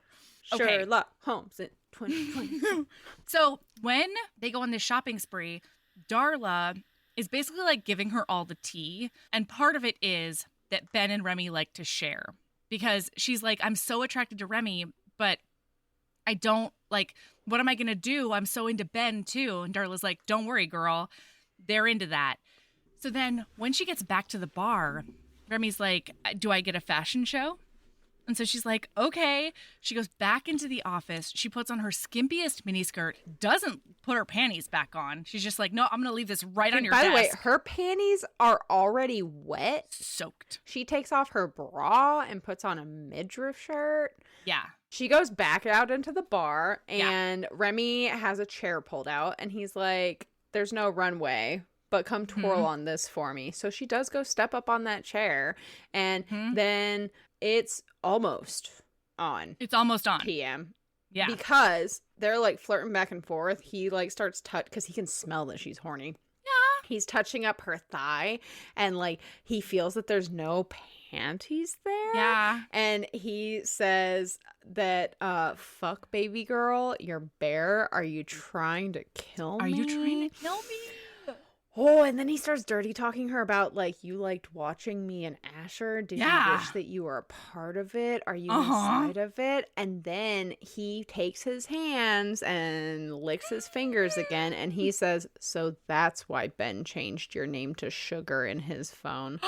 Okay. Sherlock Holmes in 2024. So when they go on this shopping spree, Darla is basically like giving her all the tea, and part of it is that Ben and Remy like to share because she's like, I'm so attracted to Remy, but I don't like, what am I going to do? I'm so into Ben too. And Darla's like, don't worry, girl. They're into that. So then when she gets back to the bar, Remy's like, do I get a fashion show? And so she's like, okay. She goes back into the office. She puts on her skimpiest miniskirt, doesn't put her panties back on. She's just like, no, I'm going to leave this right on your desk. By the way, her panties are already wet. Soaked. She takes off her bra and puts on a midriff shirt. Yeah. She goes back out into the bar, and Remy has a chair pulled out, and he's like, there's no runway, but come twirl on this for me. So she does go step up on that chair, and then it's almost on. It's almost on. PM. Yeah. Because they're like flirting back and forth. He like starts because he can smell that she's horny. Yeah. He's touching up her thigh, and like he feels that there's no panties there. Yeah. And he says that, fuck baby girl, you're bare. Are you trying to kill me? Are you trying to kill me? Oh, and then he starts dirty talking her about, like, you liked watching me and Asher. Did you wish that you were a part of it? Are you inside of it? And then he takes his hands and licks his fingers again, and he says, so that's why Ben changed your name to Sugar in his phone.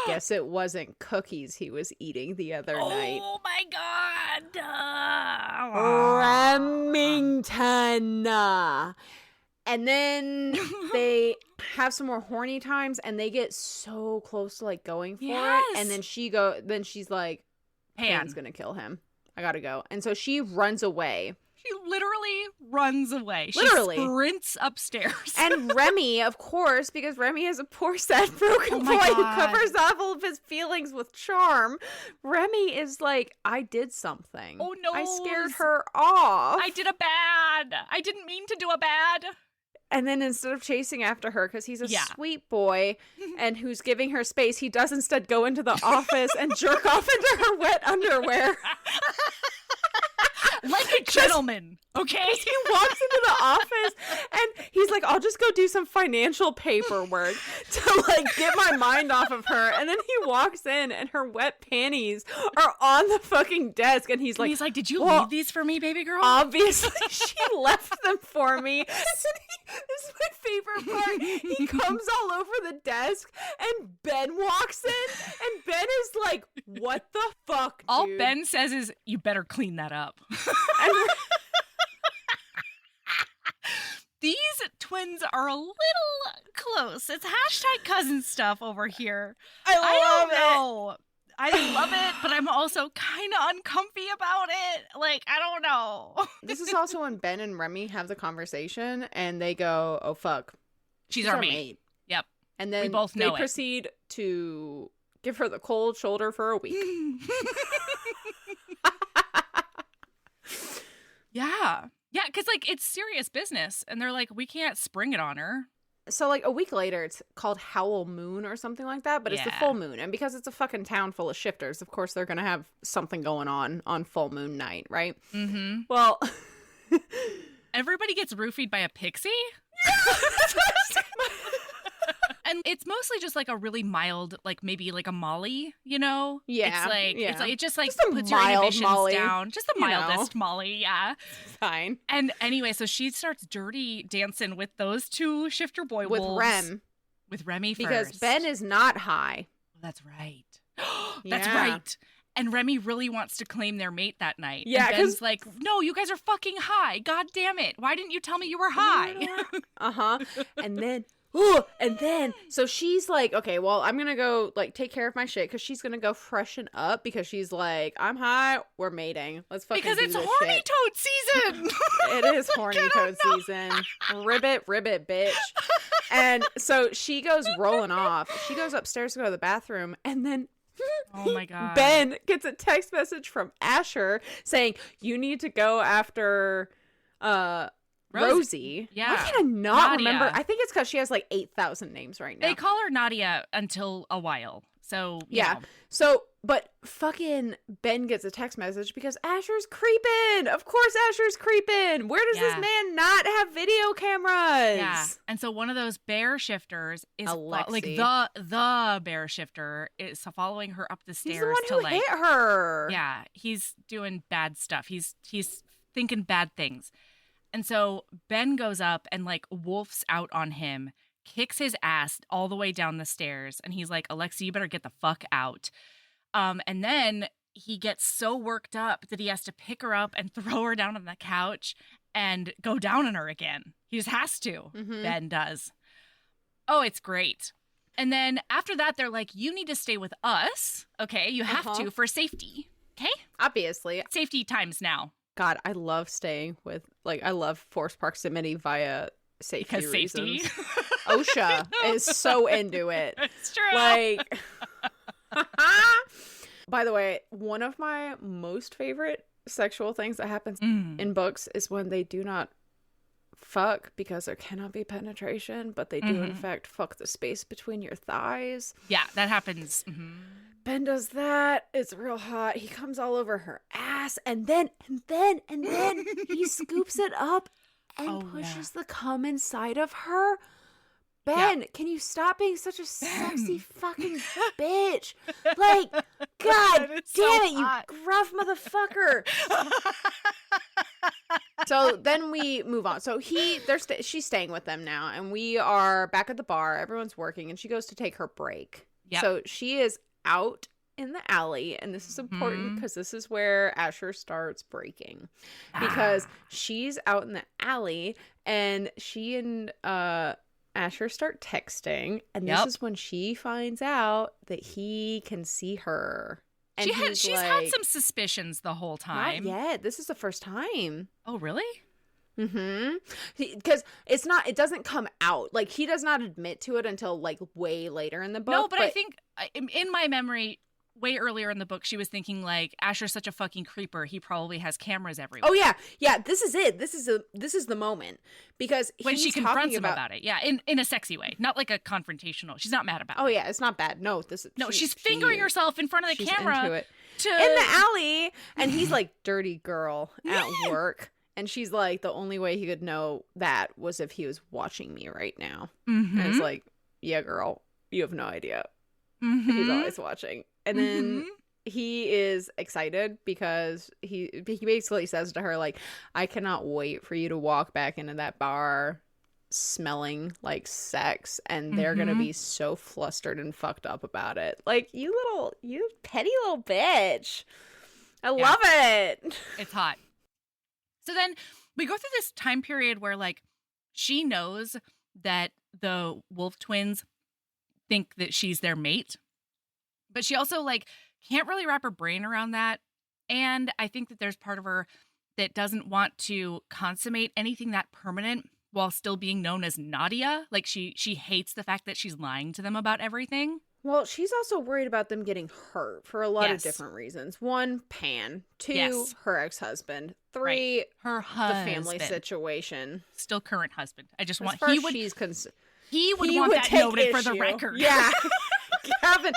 Guess it wasn't cookies he was eating the other night. Oh, my God. Remington. And then they have some more horny times, and they get so close to like going for it. And then she's like, Pan's gonna kill him. I gotta go. And so she runs away. She literally runs away. She sprints upstairs. And Remy, of course, because Remy is a poor, sad, broken boy who covers up all of his feelings with charm. Remy is like, I did something. Oh, no. I scared her off. I did a bad. I didn't mean to do a bad. And then instead of chasing after her, because he's a sweet boy and who's giving her space, he does instead go into the office and jerk off into her wet underwear. Like a gentleman, okay? He walks into the office and he's like, I'll just go do some financial paperwork to like get my mind off of her. And then he walks in and her wet panties are on the fucking desk. And he's like, did you leave these for me, baby girl? Obviously she left them for me. This is my favorite part. He comes all over the desk and Ben walks in and Ben is like, what the fuck, dude? All Ben says is, you better clean that up. These twins are a little close. It's hashtag cousin stuff over here. I don't know. I love it, but I'm also kind of uncomfy about it. Like, I don't know. This is also when Ben and Remy have the conversation, and they go, "Oh fuck, she's our mate." Yep. And then we both know they proceed to give her the cold shoulder for a week. Yeah. Yeah, because, like, it's serious business. And they're like, we can't spring it on her. So, like, a week later, it's called Howl Moon or something like that. But it's the full moon. And because it's a fucking town full of shifters, of course, they're going to have something going on full moon night, right? Mm-hmm. Well... Everybody gets roofied by a pixie? And it's mostly just like a really mild, like maybe like a Molly, you know? Yeah. It's like, it just like just puts your inhibitions Molly, down. Just the mildest Molly, yeah. Fine. And anyway, so she starts dirty dancing with those two shifter boy with wolves. With Remy first. Because Ben is not high. That's right. That's right. And Remy really wants to claim their mate that night. Yeah, and Ben's like, no, you guys are fucking high. God damn it. Why didn't you tell me you were high? Uh-huh. And then, so she's like, okay, well, I'm going to go, like, take care of my shit, because she's going to go freshen up, because she's like, I'm high, we're mating. Let's fucking do this shit. Because it's horny toad season. It is horny toad season. Ribbit, bitch. And so she goes rolling off. She goes upstairs to go to the bathroom, and then... Oh my god. Ben gets a text message from Asher saying, you need to go after Rosie. Yeah. Why can I not Nadia. remember? I think it's because she has like 8,000 names right now. They call her Nadia until a while. So, you know. So, but fucking Ben gets a text message because Asher's creeping. Of course Asher's creeping. Where does this man not have video cameras? Yeah. And so one of those bear shifters is like the bear shifter is following her up the stairs. He's the one who hit her. Yeah. He's doing bad stuff. He's thinking bad things. And so Ben goes up and like wolfs out on him, kicks his ass all the way down the stairs. And he's like, Alexa, you better get the fuck out. And then he gets so worked up that he has to pick her up and throw her down on the couch and go down on her again. He just has to. Mm-hmm. Ben does. Oh, it's great. And then after that, they're like, you need to stay with us. Okay, you have to for safety. Okay? Obviously. Safety times now. God, I love staying with, like, I love forced proximity via safety reasons. Safety. OSHA is so into it. It's true. Like, by the way, one of my most favorite sexual things that happens in books is when they do not fuck because there cannot be penetration, but they do in fact fuck the space between your thighs. Yeah, that happens. Mm-hmm. Ben does that. It's real hot. He comes all over her ass, and then he scoops it up and pushes the cum inside of her. Ben, can you stop being such a sexy fucking bitch? Like, God damn it, you gruff motherfucker. So then we move on. So she's staying with them now, and we are back at the bar. Everyone's working, and she goes to take her break. Yep. So she is out in the alley, and this is important because this is where Asher starts breaking, because she's out in the alley, and she and Asher start texting, and this is when she finds out that he can see her. And she's had some suspicions the whole time. Not yet. This is the first time. Oh, really? Mm-hmm. Because it doesn't come out. Like, he does not admit to it until, like, way later in the book. No, but I think, in my memory, way earlier in the book, she was thinking, like, Asher's such a fucking creeper. He probably has cameras everywhere. Oh, yeah. Yeah, this is it. This is the moment. Because when she confronts him about it. Yeah, in a sexy way. Not like a confrontational. She's not mad about it. Oh, yeah, it's not bad. No, she's fingering herself in front of the camera. Into it. In the alley. And he's like, dirty girl at work. And she's like, the only way he could know that was if he was watching me right now. Mm-hmm. And it's like, yeah, girl, you have no idea. Mm-hmm. He's always watching. And then he is excited because he basically says to her, like, I cannot wait for you to walk back into that bar smelling like sex, and they're gonna be so flustered and fucked up about it. Like, you petty little bitch. I love it. It's hot. So then we go through this time period where, like, she knows that the wolf twins think that she's their mate, but she also like can't really wrap her brain around that. And I think that there's part of her that doesn't want to consummate anything that permanent while still being known as Nadia. Like she hates the fact that she's lying to them about everything. Well, she's also worried about them getting hurt for a lot of Yes. different reasons. One, Pan. Two, Yes. her ex-husband. Three, Her the husband. family situation. Still current husband. I just As want far he as would she's concerned, he would he want would that take noted for the issue. record. Yeah. Gavin.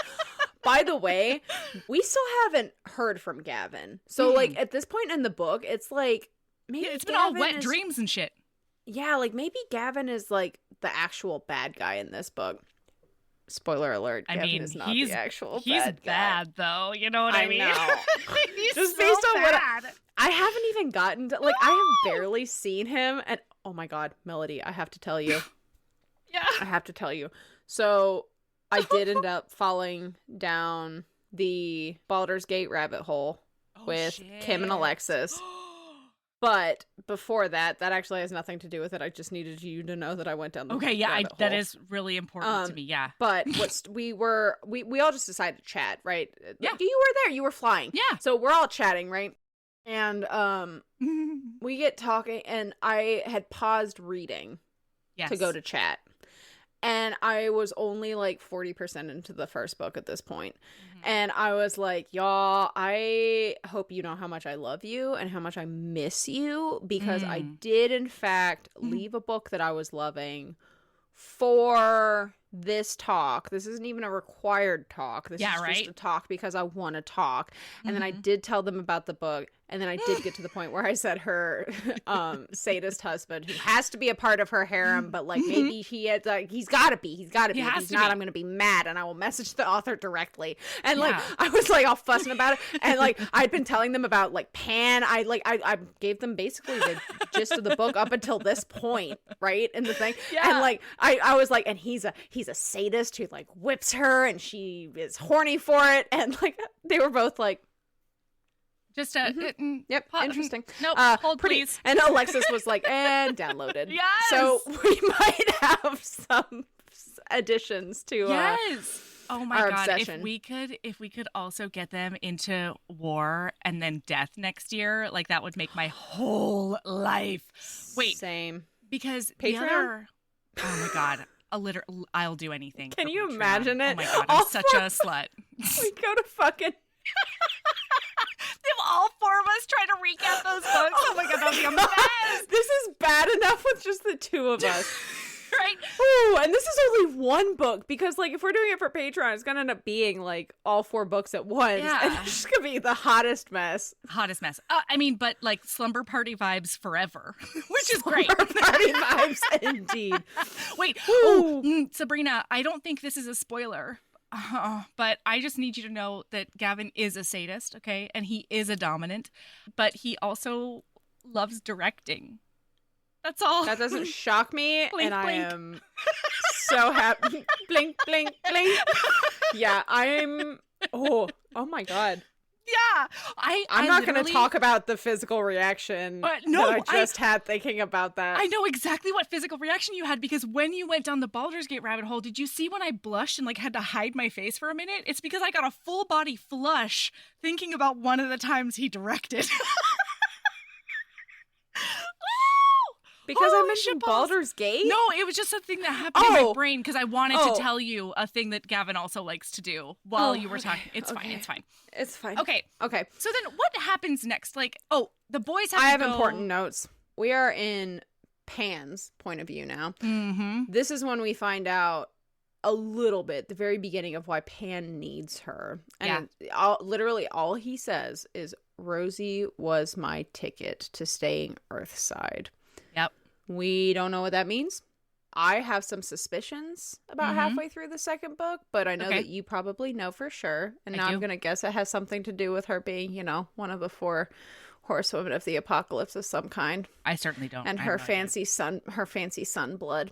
By the way, we still haven't heard from Gavin. So, like, at this point in the book, it's like, maybe It's been Gavin all wet is- dreams and shit. Yeah, like, maybe Gavin is, like, the actual bad guy in this book. Spoiler alert, I Gavin mean, is not he's the actual he's bad guy. bad though. You know what I mean? know. He's Just so based on what bad. I haven't even gotten to, like, I have barely seen him, and oh my god, Melody, I have to tell you. Yeah. I have to tell you. So, I did end up falling down the Baldur's Gate rabbit hole with Kim and Alexis. But before that actually has nothing to do with it. I just needed you to know that I went down the Okay, yeah, rabbit hole. that is really important to me. Yeah. But we all just decided to chat, right? Yeah. You were there. You were flying. Yeah. So we're all chatting, right? And we get talking, and I had paused reading Yes. to go to chat. And I was only like 40% into the first book at this point. And I was like, y'all, I hope you know how much I love you and how much I miss you, because I did, in fact, leave a book that I was loving for this talk. This isn't even a required talk. This is just a talk because I want to talk. And then I did tell them about the book. And then I did get to the point where I said her sadist husband, who has to be a part of her harem, but like maybe he's got to be. If he's not, I'm going to be mad, and I will message the author directly. And like I was like all fussing about it, and like I'd been telling them about like Pan. I gave them basically the gist of the book up until this point, right? In the thing, and like I was like, and he's a sadist who like whips her, and she is horny for it, and like they were both like. Just Yep, interesting. Nope, hold pretty. please. And Alexis was like, and downloaded. Yes. So we might have some additions to Yes. Oh my our god! obsession. If we could also get them into war and then death next year, like that would make my whole life. Wait, Same. because Patreon? the other. Oh my god! I'll do anything. Can for you Patreon. imagine it? Oh my god! All I'm such a slut. We go to fucking. If all four of us try to recap those books, oh my god, that'll be a mess. This is bad enough with just the two of us. Right? Ooh, and this is only one book, because like if we're doing it for Patreon, it's gonna end up being like all 4 books at once. Yeah. And it's just gonna be the hottest mess. Hottest mess. I mean, but like slumber party vibes forever, which is great. Party vibes, indeed. Wait, Sabrina, I don't think this is a spoiler. But I just need you to know that Gavin is a sadist, okay? And he is a dominant, but he also loves directing. That's all. That doesn't shock me, Blink, and blink. I am so happy. Blink, blink, blink. Yeah, I'm. Oh my god. Yeah, I'm not going to talk about the physical reaction no, that I just had thinking about that. I know exactly what physical reaction you had, because when you went down the Baldur's Gate rabbit hole, did you see when I blushed and like had to hide my face for a minute? It's because I got a full body flush thinking about one of the times he directed. Because Oh, I mentioned shitballs. Baldur's Gate? No, it was just a thing that happened in my Oh. brain because I wanted Oh. to tell you a thing that Gavin also likes to do while you were okay, talking. It's fine. okay. It's fine. It's fine. Okay. Okay. So then what happens next? Like, the boys have I to have go... important notes. We are in Pan's point of view now. Mm-hmm. This is when we find out a little bit, the very beginning of why Pan needs her. And literally all he says is, Rosie was my ticket to staying Earthside. Yep. We don't know what that means. I have some suspicions about halfway through the second book, but I know that you probably know for sure. And now I'm going to guess it has something to do with her being, one of the 4 horsewomen of the apocalypse of some kind. I certainly don't. And I her have no idea. fancy sun blood.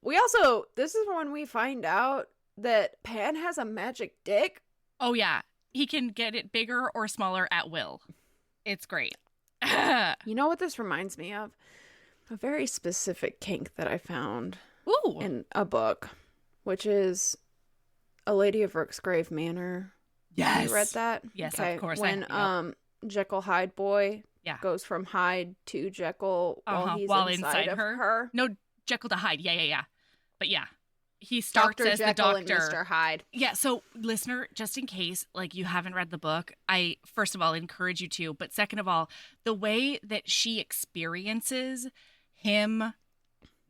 We also, this is when we find out that Pan has a magic dick. Oh, yeah. He can get it bigger or smaller at will. It's great. You know what this reminds me of? a very specific kink that I found Ooh. in a book, which is A Lady of Rooksgrave Manor. Yes. You read that? Yes, okay. of course. When Jekyll Hyde boy goes from Hyde to Jekyll while he's inside of her. No, Jekyll to Hyde. Yeah. But yeah, he starts Dr. as Jekyll the doctor. And Mr. Hyde. Yeah, so listener, just in case like you haven't read the book, I first of all encourage you to, but second of all, the way that she experiences him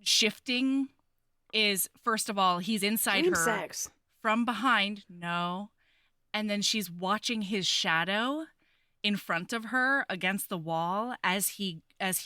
shifting is, first of all, he's inside Dream her sex. From behind, no, and then she's watching his shadow in front of her against the wall as he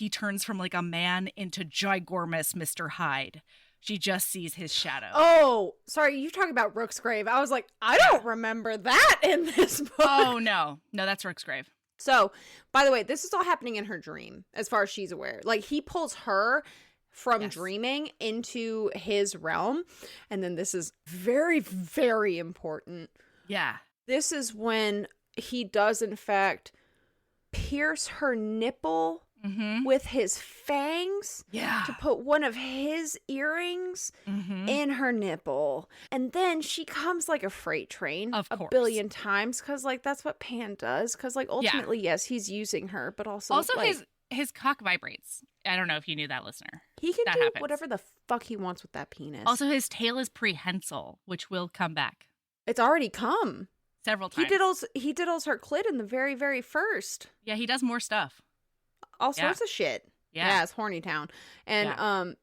turns from like a man into ginormous Mr. Hyde. She just sees his shadow. Oh, sorry, you're talking about Rooksgrave. I was like, I don't remember that in this book. Oh, no, that's Rooksgrave. So, by the way, this is all happening in her dream, as far as she's aware. Like, he pulls her from dreaming into his realm. And then this is very, very important. Yeah. This is when he does, in fact, pierce her nipple with his fangs to put one of his earrings in her nipple. And then she comes like a freight train a billion times because, like, that's what Pan does. Because, like, ultimately, yes, he's using her, but also like, his cock vibrates. I don't know if you knew that, listener. He can do whatever the fuck he wants with that penis. Also, his tail is prehensile, which will come back. It's already come. Several times. He diddles her clit in the very, very first. Yeah, he does more stuff. All sorts of shit. Yeah, it's Horny Town. And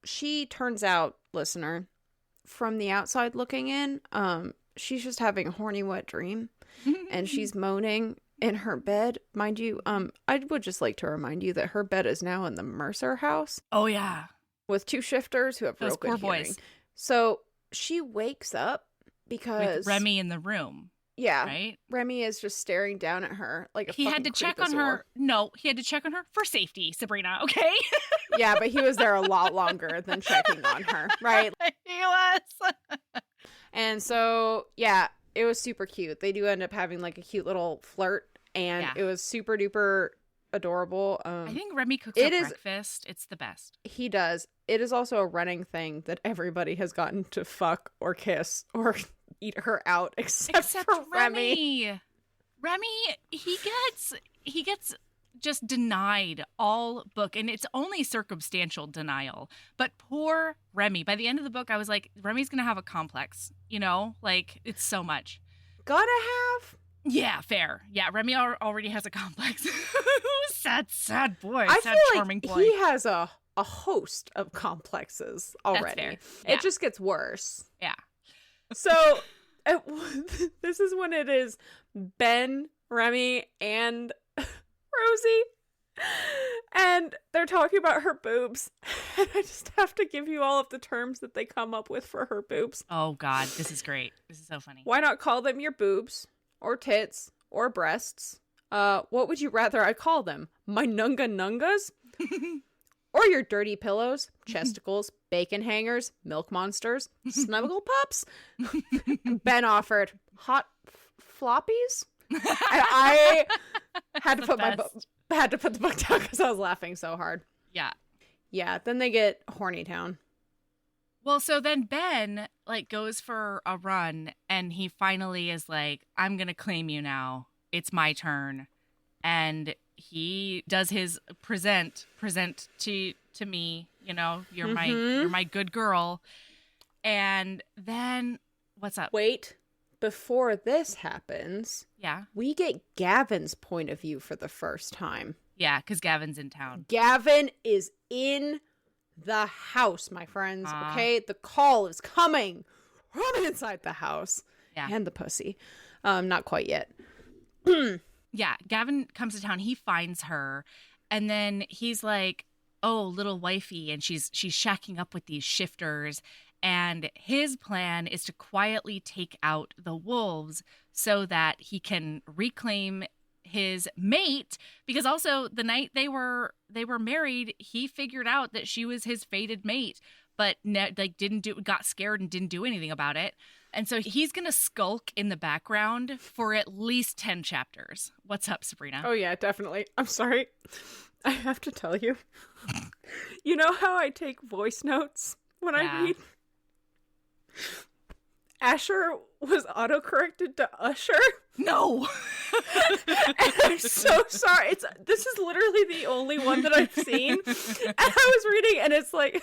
she turns out, listener, from the outside looking in, she's just having a horny wet dream. And she's moaning in her bed. Mind you, I would just like to remind you that her bed is now in the Mercer house. Oh, yeah. With two shifters who have real good hearing. Boys. So she wakes up because... With Remy in the room. Yeah. Right? Remy is just staring down at her like a He had to check on her. No, he had to check on her for safety, Sabrina, okay? Yeah, but he was there a lot longer than checking on her, right? He was. And so, yeah, it was super cute. They do end up having like a cute little flirt, and it was super duper adorable. I think Remy cooks her breakfast. It's the best. He does. It is also a running thing that everybody has gotten to fuck or kiss or eat her out except for Remy. Remy, he gets just denied all book, and it's only circumstantial denial. But poor Remy. By the end of the book, I was like, Remy's gonna have a complex. You know, like it's so much. Gotta have. Yeah, fair. Yeah, Remy already has a complex. sad boy. I sad, feel charming like boy. he has a host of complexes already. That's fair. Yeah. It just gets worse. Yeah. So this is when it is Ben, Remy, and Rosie. And they're talking about her boobs. And I just have to give you all of the terms that they come up with for her boobs. Oh, God. This is great. This is so funny. Why not call them your boobs or tits or breasts? What would you rather I call them? My nunga nungas? Or your dirty pillows, chesticles, bacon hangers, milk monsters, snuggle pups? Ben offered hot floppies. I had to put the book down because I was laughing so hard. Yeah. Yeah, then they get Horny Town. Well, so then Ben like goes for a run, and he finally is like, I'm going to claim you now. It's my turn. And he does his present to me, you know, you're my good girl. And then what's up? Wait, before this happens, we get Gavin's point of view for the first time. Yeah, because Gavin's in town. Gavin is in the house, my friends. Okay, the call is coming from inside the house. Yeah, and the pussy. Not quite yet. Yeah, Gavin comes to town. He finds her, and then he's like, "Oh, little wifey," and she's shacking up with these shifters. And his plan is to quietly take out the wolves so that he can reclaim his mate. Because also the night they were married, he figured out that she was his fated mate, but got scared and didn't do anything about it. And so he's going to skulk in the background for at least 10 chapters. What's up, Sabrina? Oh, yeah, definitely. I'm sorry. I have to tell you. You know how I take voice notes when I read? Asher was autocorrected to Usher. No. And I'm so sorry. This is literally the only one that I've seen. And I was reading and it's like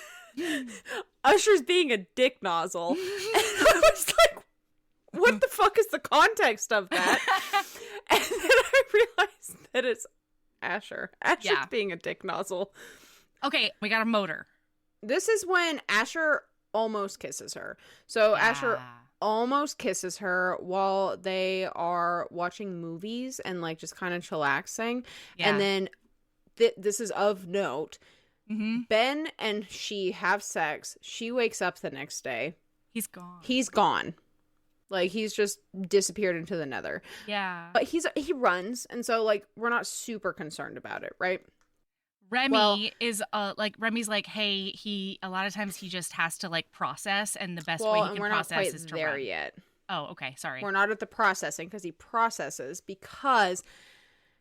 Usher's being a dick nozzle. And I was like, what the fuck is the context of that? And then I realized that it's Asher. Asher's being a dick nozzle. Okay, we got a motor. This is when Asher almost kisses her. So Asher almost kisses her while they are watching movies and like just kind of chillaxing. Yeah. And then this is of note. Mm-hmm. Ben and she have sex. She wakes up the next day. He's gone. Like, he's just disappeared into the nether. Yeah. But he runs, and so, like, we're not super concerned about it, right? Remy's like, hey, a lot of times he just has to, like, process, and the best way he can process is to run. We're not quite there yet. Oh, okay, sorry. We're not at the processing, because he processes, because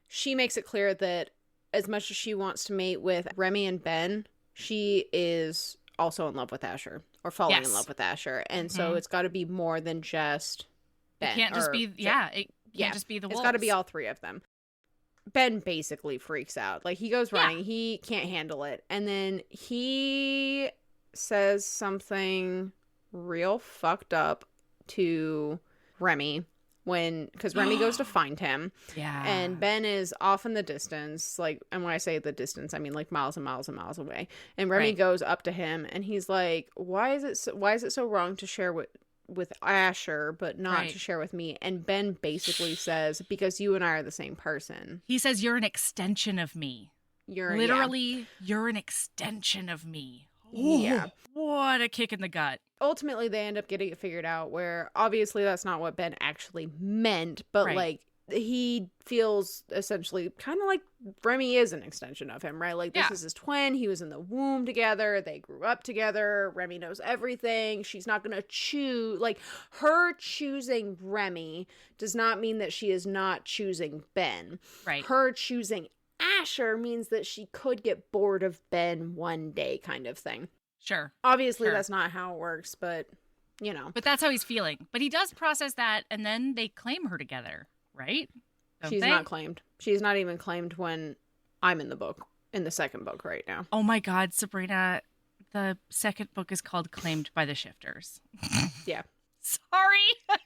she makes it clear that as much as she wants to mate with Remy and Ben, she is also in love with Asher. Or falling in love with Asher. And so it's got to be more than just Ben. It can't just be, it can't just be the wolves. It's got to be all three of them. Ben basically freaks out. Like, he goes running. He can't handle it. And then he says something real fucked up to Remy because Remy goes to find him. Yeah. And Ben is off in the distance. Like, and when I say the distance, I mean like miles and miles and miles away. And Remy goes up to him and he's like, why is it so wrong to share with Asher, but not to share with me? And Ben basically says, because you and I are the same person. He says, you're an extension of me. You're an extension of me. Ooh, yeah. What a kick in the gut. Ultimately, they end up getting it figured out where obviously that's not what Ben actually meant, but like he feels essentially kind of like Remy is an extension of him, right? Like this is his twin. He was in the womb together. They grew up together. Remy knows everything. She's not going to choose, like her choosing Remy does not mean that she is not choosing Ben. Right. Her choosing Asher means that she could get bored of Ben one day kind of thing. Sure. Obviously, that's not how it works, but, you know. But that's how he's feeling. But he does process that, and then they claim her together, right? She's not claimed. She's not even claimed when I'm in the second book right now. Oh my God, Sabrina, the second book is called Claimed by the Shifters. Yeah. Sorry.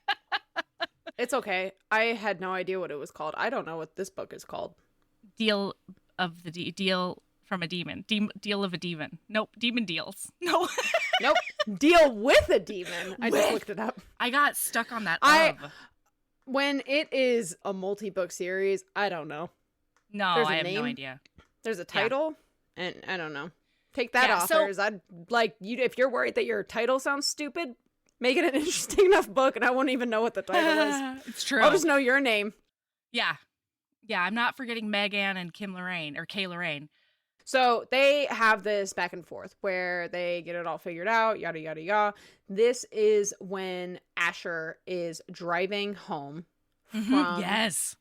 It's okay. I had no idea what it was called. I don't know what this book is called. Deal from a demon. Deal of a demon. Nope. Demon deals. No. Nope. Deal with a demon. I just looked it up. I got stuck on that. When it is a multi-book series, I don't know. No, I have no idea. There's a title, and I don't know. Take that, authors. I'd like you if you're worried that your title sounds stupid, make it an interesting enough book, and I won't even know what the title is. It's true. I'll just know your name. Yeah. Yeah, I'm not forgetting Megan and Kay Loraine. So they have this back and forth where they get it all figured out, yada, yada, yada. This is when Asher is driving home from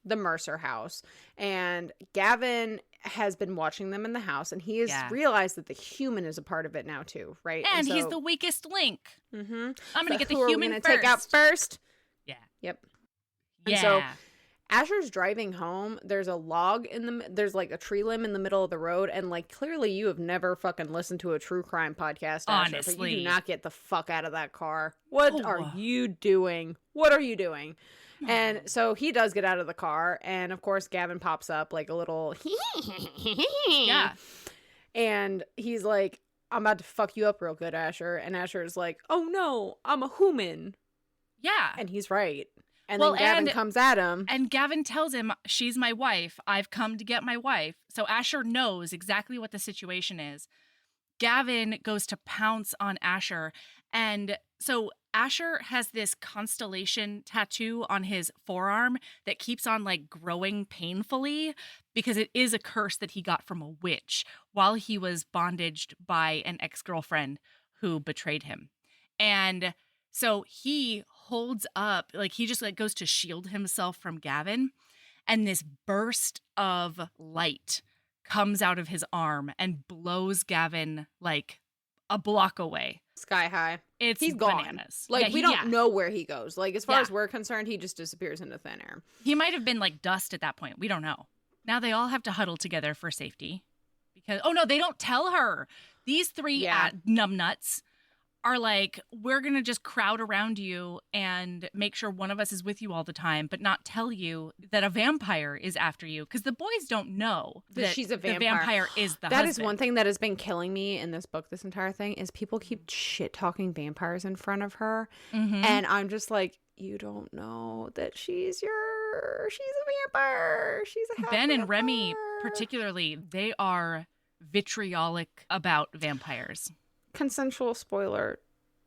the Mercer house. And Gavin has been watching them in the house, and he has realized that the human is a part of it now too, right? And he's the weakest link. Mm-hmm. I'm going to get the human first. Take out first? Yeah. Yep. And so Asher's driving home. There's a log there's like a tree limb in the middle of the road. And like, clearly you have never fucking listened to a true crime podcast, Asher. Honestly. But you do not get the fuck out of that car. What are you doing? What are you doing? And so he does get out of the car. And of course, Gavin pops up like a little, yeah. And he's like, I'm about to fuck you up real good, Asher. And Asher's like, oh no, I'm a human. Yeah. And he's right. And then Gavin comes at him. And Gavin tells him, she's my wife. I've come to get my wife. So Asher knows exactly what the situation is. Gavin goes to pounce on Asher. And so Asher has this constellation tattoo on his forearm that keeps on like growing painfully because it is a curse that he got from a witch while he was bondaged by an ex-girlfriend who betrayed him. And so he holds up, like he just like goes to shield himself from Gavin, and this burst of light comes out of his arm and blows Gavin like a block away. Sky high. He's gone. Bananas. Like, we don't know where he goes. Like, as far as we're concerned, he just disappears into thin air. He might have been like dust at that point. We don't know. Now they all have to huddle together for safety. Because, oh no, they don't tell her. These three numbnuts are like, we're going to just crowd around you and make sure one of us is with you all the time, but not tell you that a vampire is after you. Because the boys don't know that she's a vampire. The vampire is the That husband. is one thing that has been killing me in this book, this entire thing, is people keep shit-talking vampires in front of her. Mm-hmm. And I'm just like, you don't know that she's a vampire. She's a half Ben and vampire. Remy, particularly, they are vitriolic about vampires. Consensual spoiler.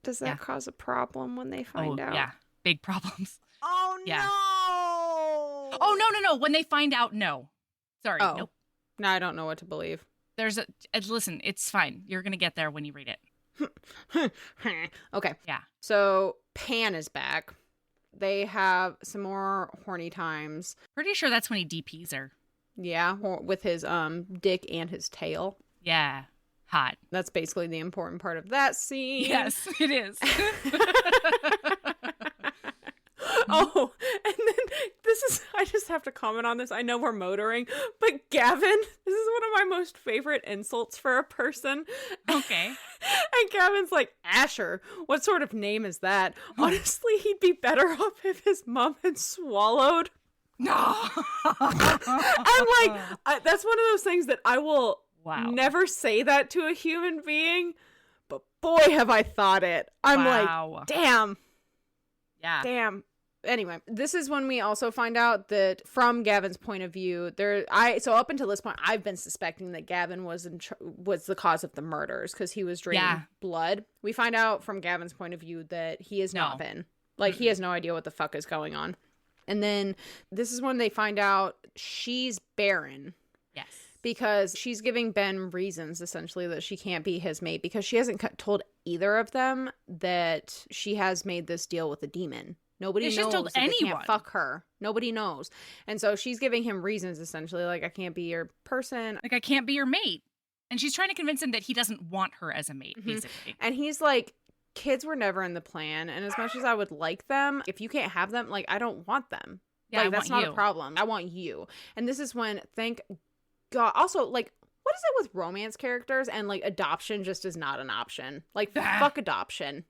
Does that cause a problem when they find out? Yeah, big problems. Oh, Yeah. no. Oh, no. When they find out, no. Sorry, nope. No, I don't know what to believe. Listen, it's fine. You're going to get there when you read it. Okay. Yeah. So Pan is back. They have some more horny times. Pretty sure that's when he DPs her. Yeah, with his dick and his tail. Yeah. Hot. That's basically the important part of that scene. Yes, it is. Oh, and then I just have to comment on this. I know we're motoring, but Gavin, this is one of my most favorite insults for a person. Okay. And Gavin's like, Asher, what sort of name is that? Honestly, he'd be better off if his mom had swallowed. No. I'm like, that's one of those things that I will never say that to a human being, but boy, have I thought it. I'm like, damn. Yeah. Damn. Anyway, this is when we also find out that from Gavin's point of view, so up until this point, I've been suspecting that Gavin was the cause of the murders because he was draining blood. We find out from Gavin's point of view that he has not been. Like, he has no idea what the fuck is going on. And then this is when they find out she's barren. Yes. Because she's giving Ben reasons, essentially, that she can't be his mate because she hasn't told either of them that she has made this deal with a demon. Nobody knows told that they anyone. can't fuck her. Nobody knows. And so she's giving him reasons, essentially, like, I can't be your person. Like, I can't be your mate. And she's trying to convince him that he doesn't want her as a mate, basically. And he's like, kids were never in the plan. And as much as I would like them, if you can't have them, like, I don't want them. Yeah, like, that's not a problem. I want you. And this is when, thank God. Also, like, what is it with romance characters and, like, adoption just is not an option? Like, fuck adoption.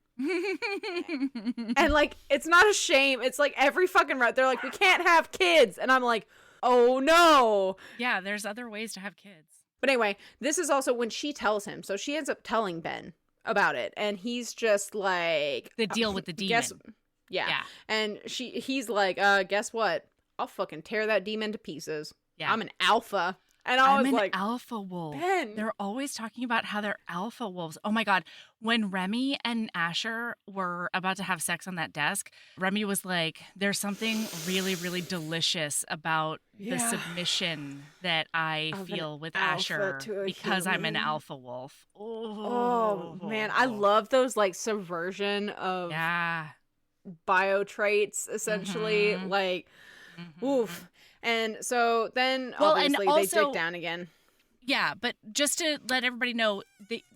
And, like, it's not a shame. It's like every fucking they're like, we can't have kids. And I'm like, oh no. Yeah, there's other ways to have kids. But anyway, this is also when she tells him. So she ends up telling Ben about it. And he's just like, the deal with the demon. Yeah. And he's like, guess what? I'll fucking tear that demon to pieces. Yeah. I'm an alpha. And I was like, alpha wolf. Ben. They're always talking about how they're alpha wolves. Oh my God. When Remy and Asher were about to have sex on that desk, Remy was like, there's something really, really delicious about the submission that I feel with Asher because I'm an alpha wolf. Oh, man. I love those, like, subversion of bio traits, essentially. Like, oof. And so then, obviously, they dig down again. Yeah, but just to let everybody know,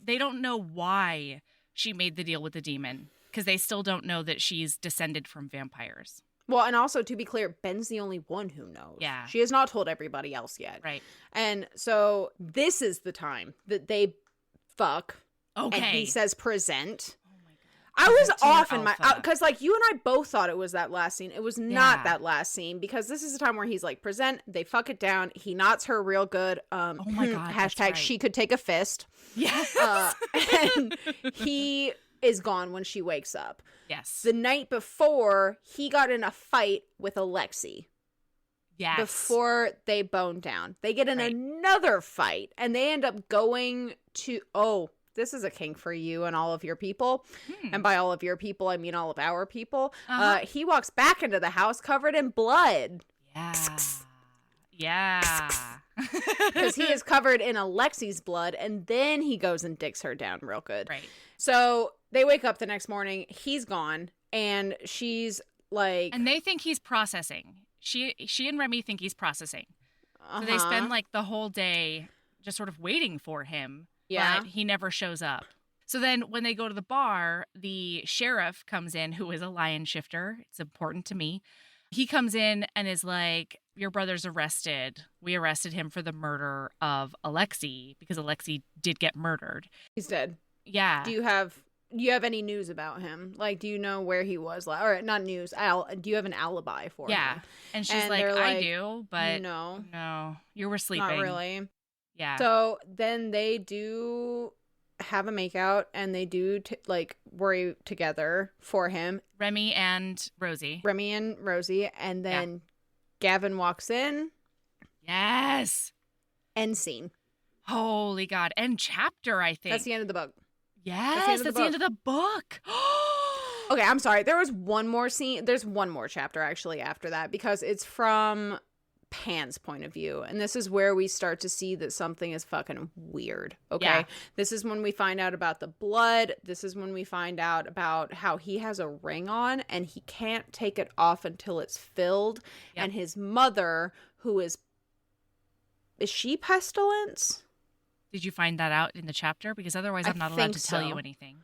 they don't know why she made the deal with the demon, because they still don't know that she's descended from vampires. Well, and also, to be clear, Ben's the only one who knows. Yeah. She has not told everybody else yet. Right. And so this is the time that they fuck. Okay. And he says present. I was off in my, because like you and I both thought it was that last scene. It was not that last scene, because this is the time where he's like present, they fuck it down, he knots her real good. Oh my God. Hashtag she could take a fist. Yes. And he is gone when she wakes up. Yes. The night before, he got in a fight with Alexi. Yes. Before they bone down. They get in another fight, and they end up going to, this is a kink for you and all of your people. And by all of your people, I mean all of our people. He walks back into the house covered in blood. Yeah. Yeah. Because he is covered in Alexi's blood, and then he goes and dicks her down real good. Right. So they wake up the next morning. He's gone, and she's like... And they think he's processing. She and Remy think he's processing. So they spend like the whole day just sort of waiting for him. Yeah. But he never shows up. So then when they go to the bar, the sheriff comes in, who is a lion shifter. It's important to me. He comes in and is like, your brother's arrested. We arrested him for the murder of Alexei because Alexei did get murdered. He's dead. Yeah. Do you have any news about him? Like, do you know where he was? Or not news. Do you have an alibi for him? Yeah. And she's like, I do, but no, you were sleeping. Not really. Yeah. So then they do have a makeout and they do worry together for him. Remy and Rosie. And then Gavin walks in. Yes. End scene. Holy God. End chapter, I think. That's the end of the book. Yes, that's the end of the book. Okay, I'm sorry. There was one more scene. There's one more chapter actually after that because it's from Pan's point of view. And this is where we start to see that something is fucking weird. Okay. Yeah. This is when we find out about the blood. This is when we find out about how he has a ring on and he can't take it off until it's filled. Yep. And his mother, who is she Pestilence? Did you find that out in the chapter? Because otherwise I'm not allowed to tell you anything.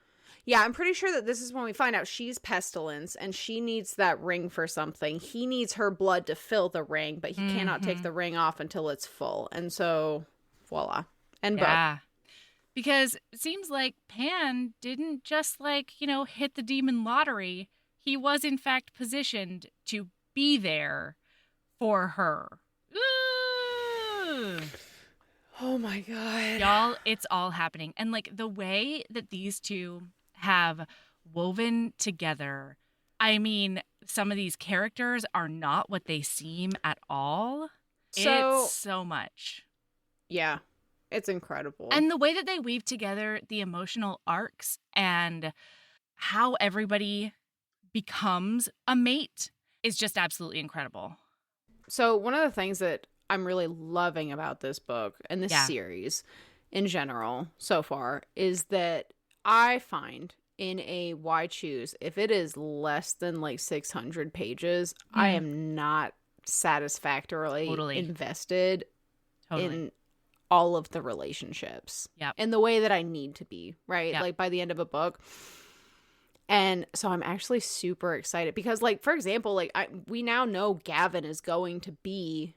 Yeah, I'm pretty sure that this is when we find out she's Pestilence and she needs that ring for something. He needs her blood to fill the ring, but he cannot take the ring off until it's full. And so, voila. And book. Because it seems like Pan didn't just hit the demon lottery. He was in fact positioned to be there for her. Ooh. Oh my God. Y'all, it's all happening. And the way that these two have woven together, I mean, some of these characters are not what they seem at all. It's so much. Yeah, it's incredible. And the way that they weave together the emotional arcs and how everybody becomes a mate is just absolutely incredible. So one of the things that I'm really loving about this book and this series in general so far is that I find in a Why Choose, if it is less than 600 pages, I am not satisfactorily invested in all of the relationships in the way that I need to be, right? Yep. By the end of a book. And so I'm actually super excited because for example, we now know Gavin is going to be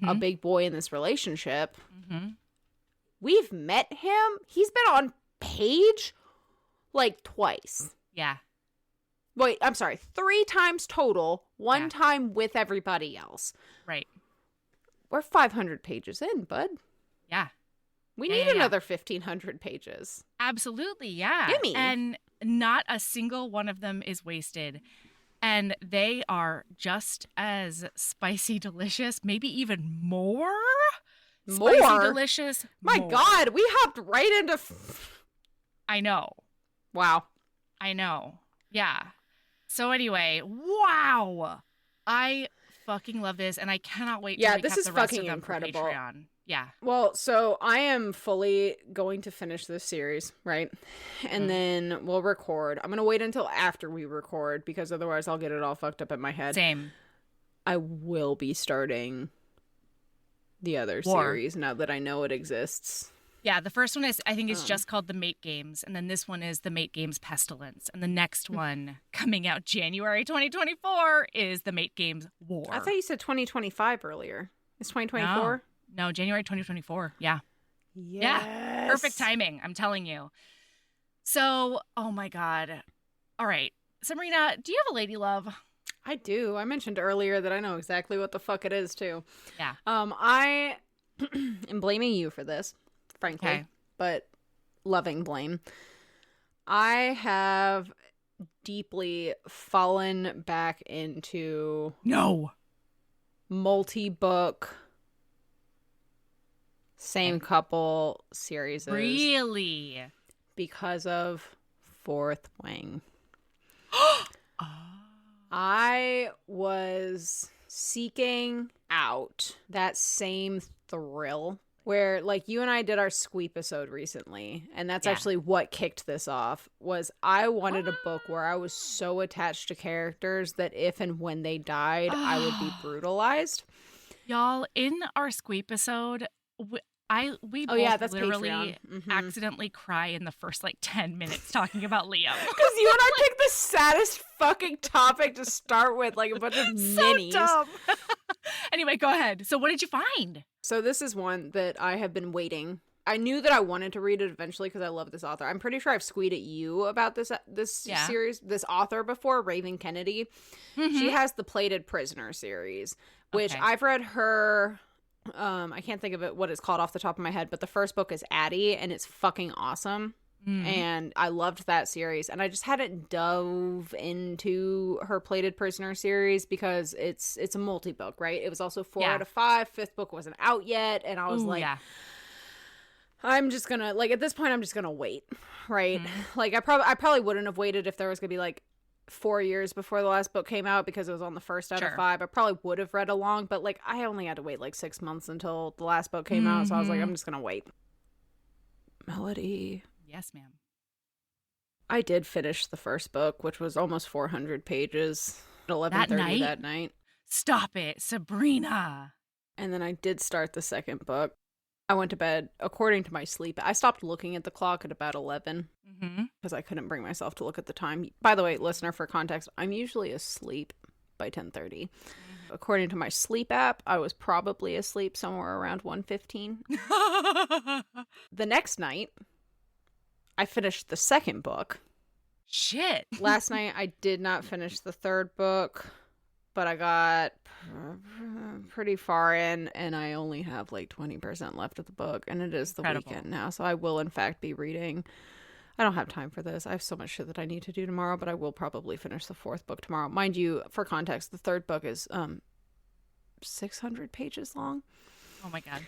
a big boy in this relationship. We've met him. He's been on page twice. Yeah. Wait, I'm sorry. 3 times total. 1 time with everybody else. Right. We're 500 pages in, bud. Yeah. We need another 1,500 pages. Absolutely, yeah. Gimme. And not a single one of them is wasted. And they are just as spicy delicious, maybe even more. Spicy delicious. My God, we hopped right into... I know. Wow. I know. Yeah. So anyway, wow. I fucking love this, and I cannot wait to recap this is the rest fucking of them incredible. For Patreon. Yeah. Well, so I am fully going to finish this series, right? And then we'll record. I'm going to wait until after we record because otherwise I'll get it all fucked up in my head. Same. I will be starting the other series now that I know it exists. Yeah, the first one I think it's just called The Mate Games, and then this one is The Mate Games Pestilence, and the next one coming out January 2024 is The Mate Games War. I thought you said 2025 earlier. It's 2024? No, January 2024. Yeah. Yes. Yeah. Perfect timing, I'm telling you. So, oh my God. All right. Sabrina, do you have a lady love? I do. I mentioned earlier that I know exactly what the fuck it is, too. Yeah. I am blaming you for this, frankly, but loving blame. I have deeply fallen back into multi-book same couple series. Really? Because of Fourth Wing. I was seeking out that same thrill where you and I did our Squeep episode recently, and that's actually what kicked this off. Was I wanted a book where I was so attached to characters that if and when they died, I would be brutalized. Y'all, in our Squeep episode, We Oh both yeah, that's literally Patreon. Mm-hmm. accidentally cry in the first like 10 minutes talking about Liam. Because you and I picked the saddest fucking topic to start with, like a bunch of minis. So dumb. Anyway, go ahead. So what did you find? So this is one that I have been waiting. I knew that I wanted to read it eventually because I love this author. I'm pretty sure I've squeed at you about this series, this author before, Raven Kennedy. Mm-hmm. She has the Plated Prisoner series, which I've read her. I can't think of what it's called off the top of my head, but the first book is Addie, and it's fucking awesome. And I loved that series, and I just hadn't dove into her Plated Prisoner series because it's a multi-book, right? It was also 4 out of 5. Fifth book wasn't out yet, and I was I'm just gonna, like, at this point I'm just gonna wait, right? Like I probably wouldn't have waited if there was gonna be like 4 years before the last book came out because it was on the first out of 5. I probably would have read along, but like I only had to wait like 6 months until the last book came out, so I was like, I'm just gonna wait. Melody. Yes, ma'am. I did finish the first book, which was almost 400 pages at 11:30 that night. Stop it, Sabrina. And then I did start the second book. I went to bed according to my sleep. I stopped looking at the clock at about 11 because I couldn't bring myself to look at the time. By the way, listener, for context, I'm usually asleep by 10:30. According to my sleep app, I was probably asleep somewhere around 1:15. The next night, I finished the second book. Shit. Last night, I did not finish the third book, but I got pretty far in, and I only have like 20% left of the book, and it is the weekend now, so I will in fact be reading. I don't have time for this. I have so much shit that I need to do tomorrow, but I will probably finish the fourth book tomorrow. Mind you, for context, the third book is 600 pages long. Oh my god.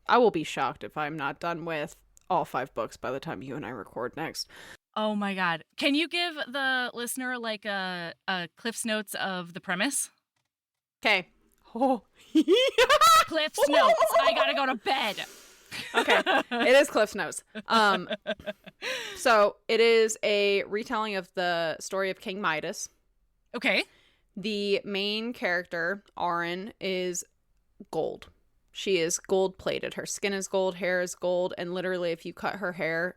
I will be shocked if I'm not done with all 5 books by the time you and I record next. Oh my god. Can you give the listener like a Cliff's Notes of the premise? Okay. Oh. Cliff's Notes. I gotta go to bed. Okay. It is Cliff's Notes. So it is a retelling of the story of King Midas. Okay. The main character, Auron, is gold. She is gold plated. Her skin is gold, hair is gold, and literally if you cut her hair,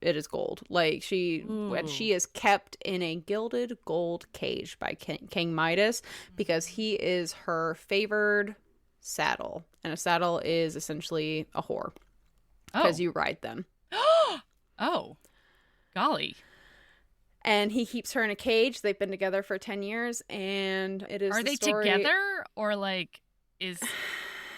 it is gold. Like she is kept in a gilded gold cage by King Midas because he is her favored saddle. And a saddle is essentially a whore because you ride them. Oh, golly. And he keeps her in a cage. They've been together for 10 years, and it is Are they together, or like is...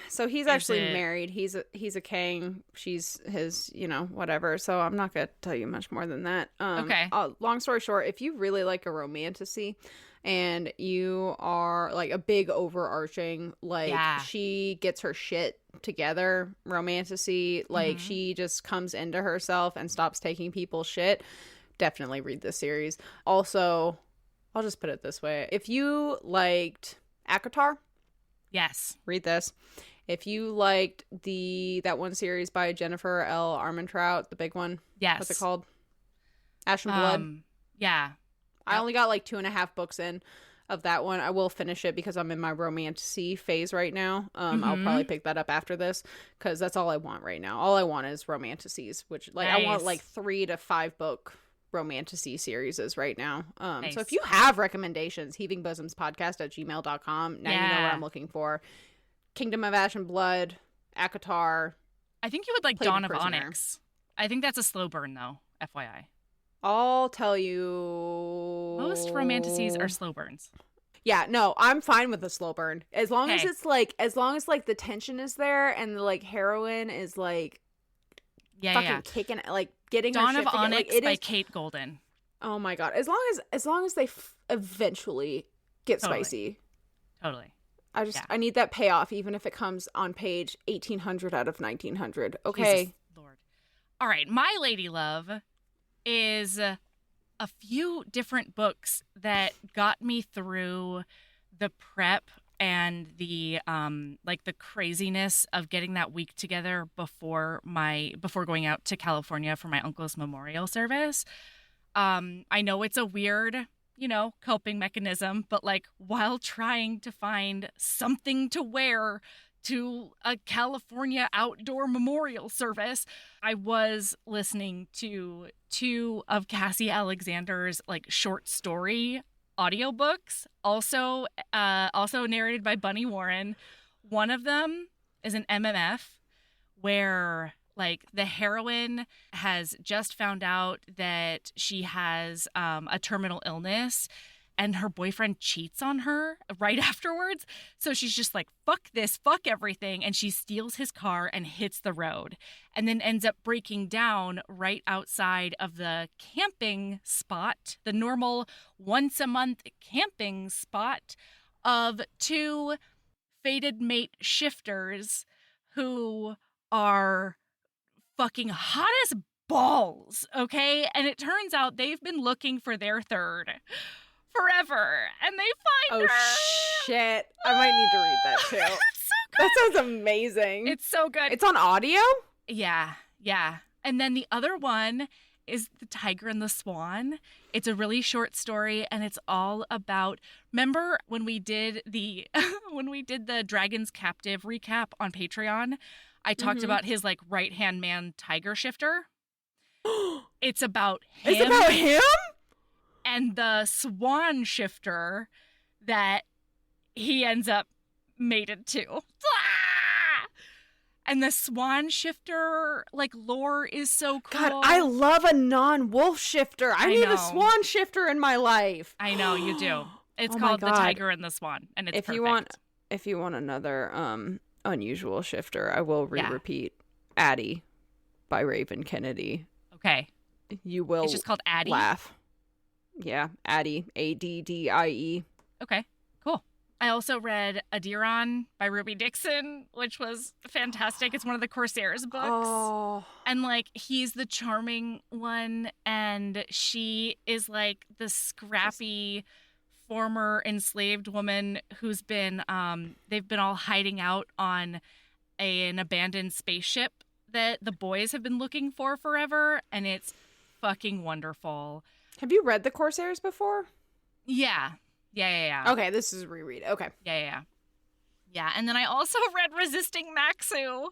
So he's actually married. He's a king. She's his, whatever. So I'm not going to tell you much more than that. Okay. Long story short, if you really like a romantasy and you are like a big overarching, like she gets her shit together romantasy, like she just comes into herself and stops taking people's shit, definitely read this series. Also, I'll just put it this way. If you liked ACOTAR, yes, read this. If you liked that one series by Jennifer L. Armentrout, the big one, what's it called? Ash and Blood. Yeah. I only got like 2.5 books in of that one. I will finish it because I'm in my romantasy phase right now. I'll probably pick that up after this because that's all I want right now. All I want is romantasies, which like I want like 3 to 5 book romantasy series right now. So if you have recommendations, heavingbosoms.podcast@gmail.com. Now you know what I'm looking for. Kingdom of Ash and Blood, ACOTAR. I think you would like Dawn of Onyx. I think that's a slow burn though, FYI. I'll tell you. Most romantasies are slow burns. Yeah, no, I'm fine with a slow burn. As long as it's like, the tension is there and the like heroine is like fucking kicking, like getting Dawn her shit of together. Onyx like, by Kate Golden. Oh my god. As long as they eventually get spicy. Totally. I need that payoff, even if it comes on page 1800 out of 1900. Okay. Jesus Lord. All right. My lady love is a few different books that got me through the prep and the like the craziness of getting that week together before going out to California for my uncle's memorial service. I know it's a weird, coping mechanism, but like while trying to find something to wear to a California outdoor memorial service. I was listening to 2 of Cassie Alexander's like short story audiobooks, also narrated by Bunny Warren. One of them is an MMF where like the heroine has just found out that she has a terminal illness, and her boyfriend cheats on her right afterwards. So she's just like, fuck this, fuck everything. And she steals his car and hits the road, and then ends up breaking down right outside of the camping spot, the normal once a month camping spot of 2 fated mate shifters who are fucking hot as balls, okay? And it turns out they've been looking for their third forever, and they find her. Oh shit! I might need to read that too. It's so good. That sounds amazing. It's so good. It's on audio? Yeah. And then the other one is The Tiger and the Swan. It's a really short story, and it's all about, remember when we did the Dragon's Captive recap on Patreon? I talked about his like right-hand man tiger shifter. It's about him. It's about him? And the swan shifter that he ends up mated to. And the swan shifter, like, lore is so cool. God, I love a non-wolf shifter. I need know. a swan shifter in my life. I know, you do. It's Oh called The God. Tiger and the Swan, and it's perfect. If you want another unusual shifter, I will repeat Addie by Raven Kennedy. Okay. You will It's just called Addie? laugh. Yeah, Addie, Addie. Okay, cool. I also read Adiron by Ruby Dixon, which was fantastic. It's one of the Corsairs books. Oh. And, like, he's the charming one, and she is, like, the scrappy former enslaved woman who's been, they've been all hiding out on an abandoned spaceship that the boys have been looking for forever, and it's fucking wonderful. Have you read The Corsairs before? Yeah. Okay, this is a reread. Okay. Yeah, and then I also read Resisting Maxu,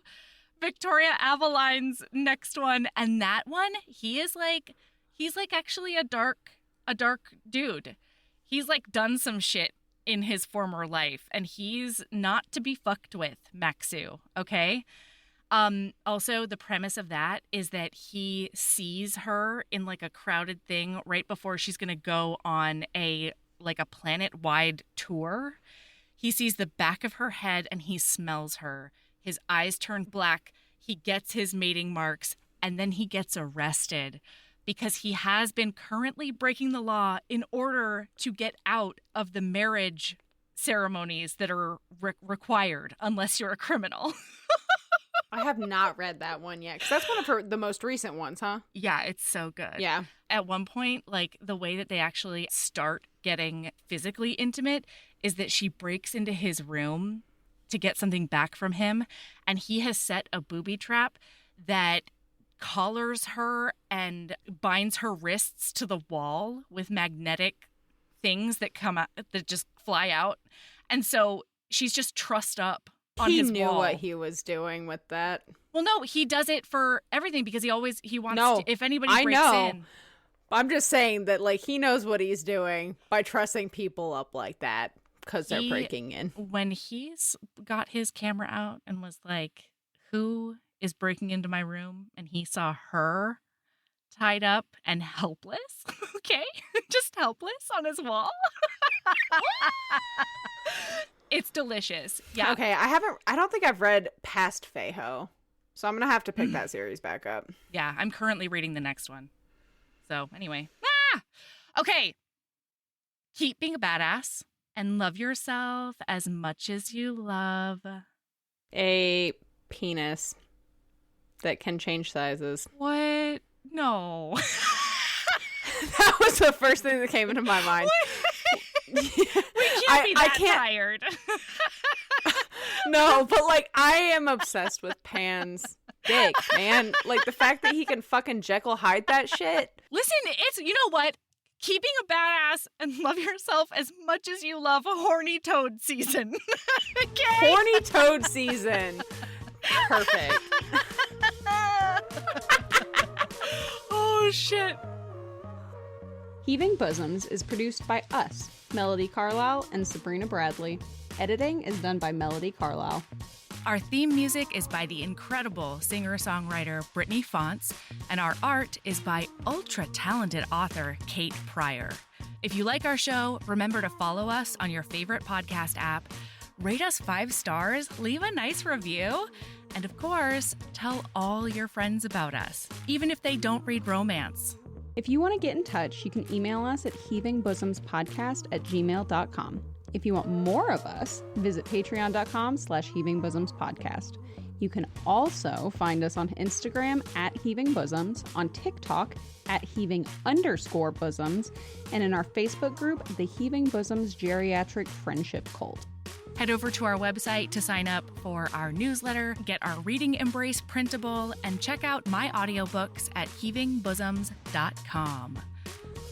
Victoria Aveline's next one, and that one, he's like actually a dark dude. He's like done some shit in his former life, and he's not to be fucked with, Maxu, okay? Also, the premise of that is that he sees her in like a crowded thing right before she's gonna go on a planet-wide tour. He sees the back of her head and he smells her. His eyes turn black. He gets his mating marks, and then he gets arrested because he has been currently breaking the law in order to get out of the marriage ceremonies that are required unless you're a criminal. I have not read that one yet, because that's one of the most recent ones, huh? Yeah, it's so good. Yeah. At one point, like, the way that they actually start getting physically intimate is that she breaks into his room to get something back from him, and he has set a booby trap that collars her and binds her wrists to the wall with magnetic things that come out, that just fly out. And so she's just trussed up on his wall. He knew what he was doing with that. Well, no, he does it for everything because he wants to, if anybody I breaks know. in. I'm just saying that, like, he knows what he's doing by trussing people up like that because they're breaking in. When he's got his camera out and was like, who is breaking into my room? And he saw her tied up and helpless. Okay. Just helpless on his wall. It's delicious. Yeah. Okay, I don't think I've read past Feiho, so I'm gonna have to pick that series back up. Yeah, I'm currently reading the next one. So anyway. Okay. Keep being a badass and love yourself as much as you love a penis that can change sizes. What? No. That was the first thing that came into my mind. We can't be that tired. No, but like, I am obsessed with Pan's dick, man. Like, the fact that he can fucking Jekyll Hyde that shit. Listen, it's, you know what? keeping a badass and love yourself as much as you love horny toad season. Okay? Horny toad season. Perfect. Oh, shit. Heaving Bosoms is produced by us, Melody Carlisle and Sabrina Bradley. Editing is done by Melody Carlisle. Our theme music is by the incredible singer-songwriter Brittany Fonts, and our art is by ultra-talented author Kate Pryor. If you like our show, remember to follow us on your favorite podcast app, rate us 5 stars, leave a nice review, and of course, tell all your friends about us, even if they don't read romance. If you want to get in touch, you can email us at heavingbosomespodcast@gmail.com. If you want more of us, visit patreon.com/heavingbosomspodcast. You can also find us on Instagram @heavingbosoms, on TikTok @heaving_bosoms, and in our Facebook group, the Heaving Bosoms Geriatric Friendship Cult. Head over to our website to sign up for our newsletter, get our Reading Embrace printable, and check out my audiobooks at heavingbosoms.com.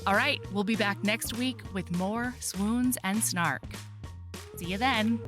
All right, we'll be back next week with more swoons and snark. See you then.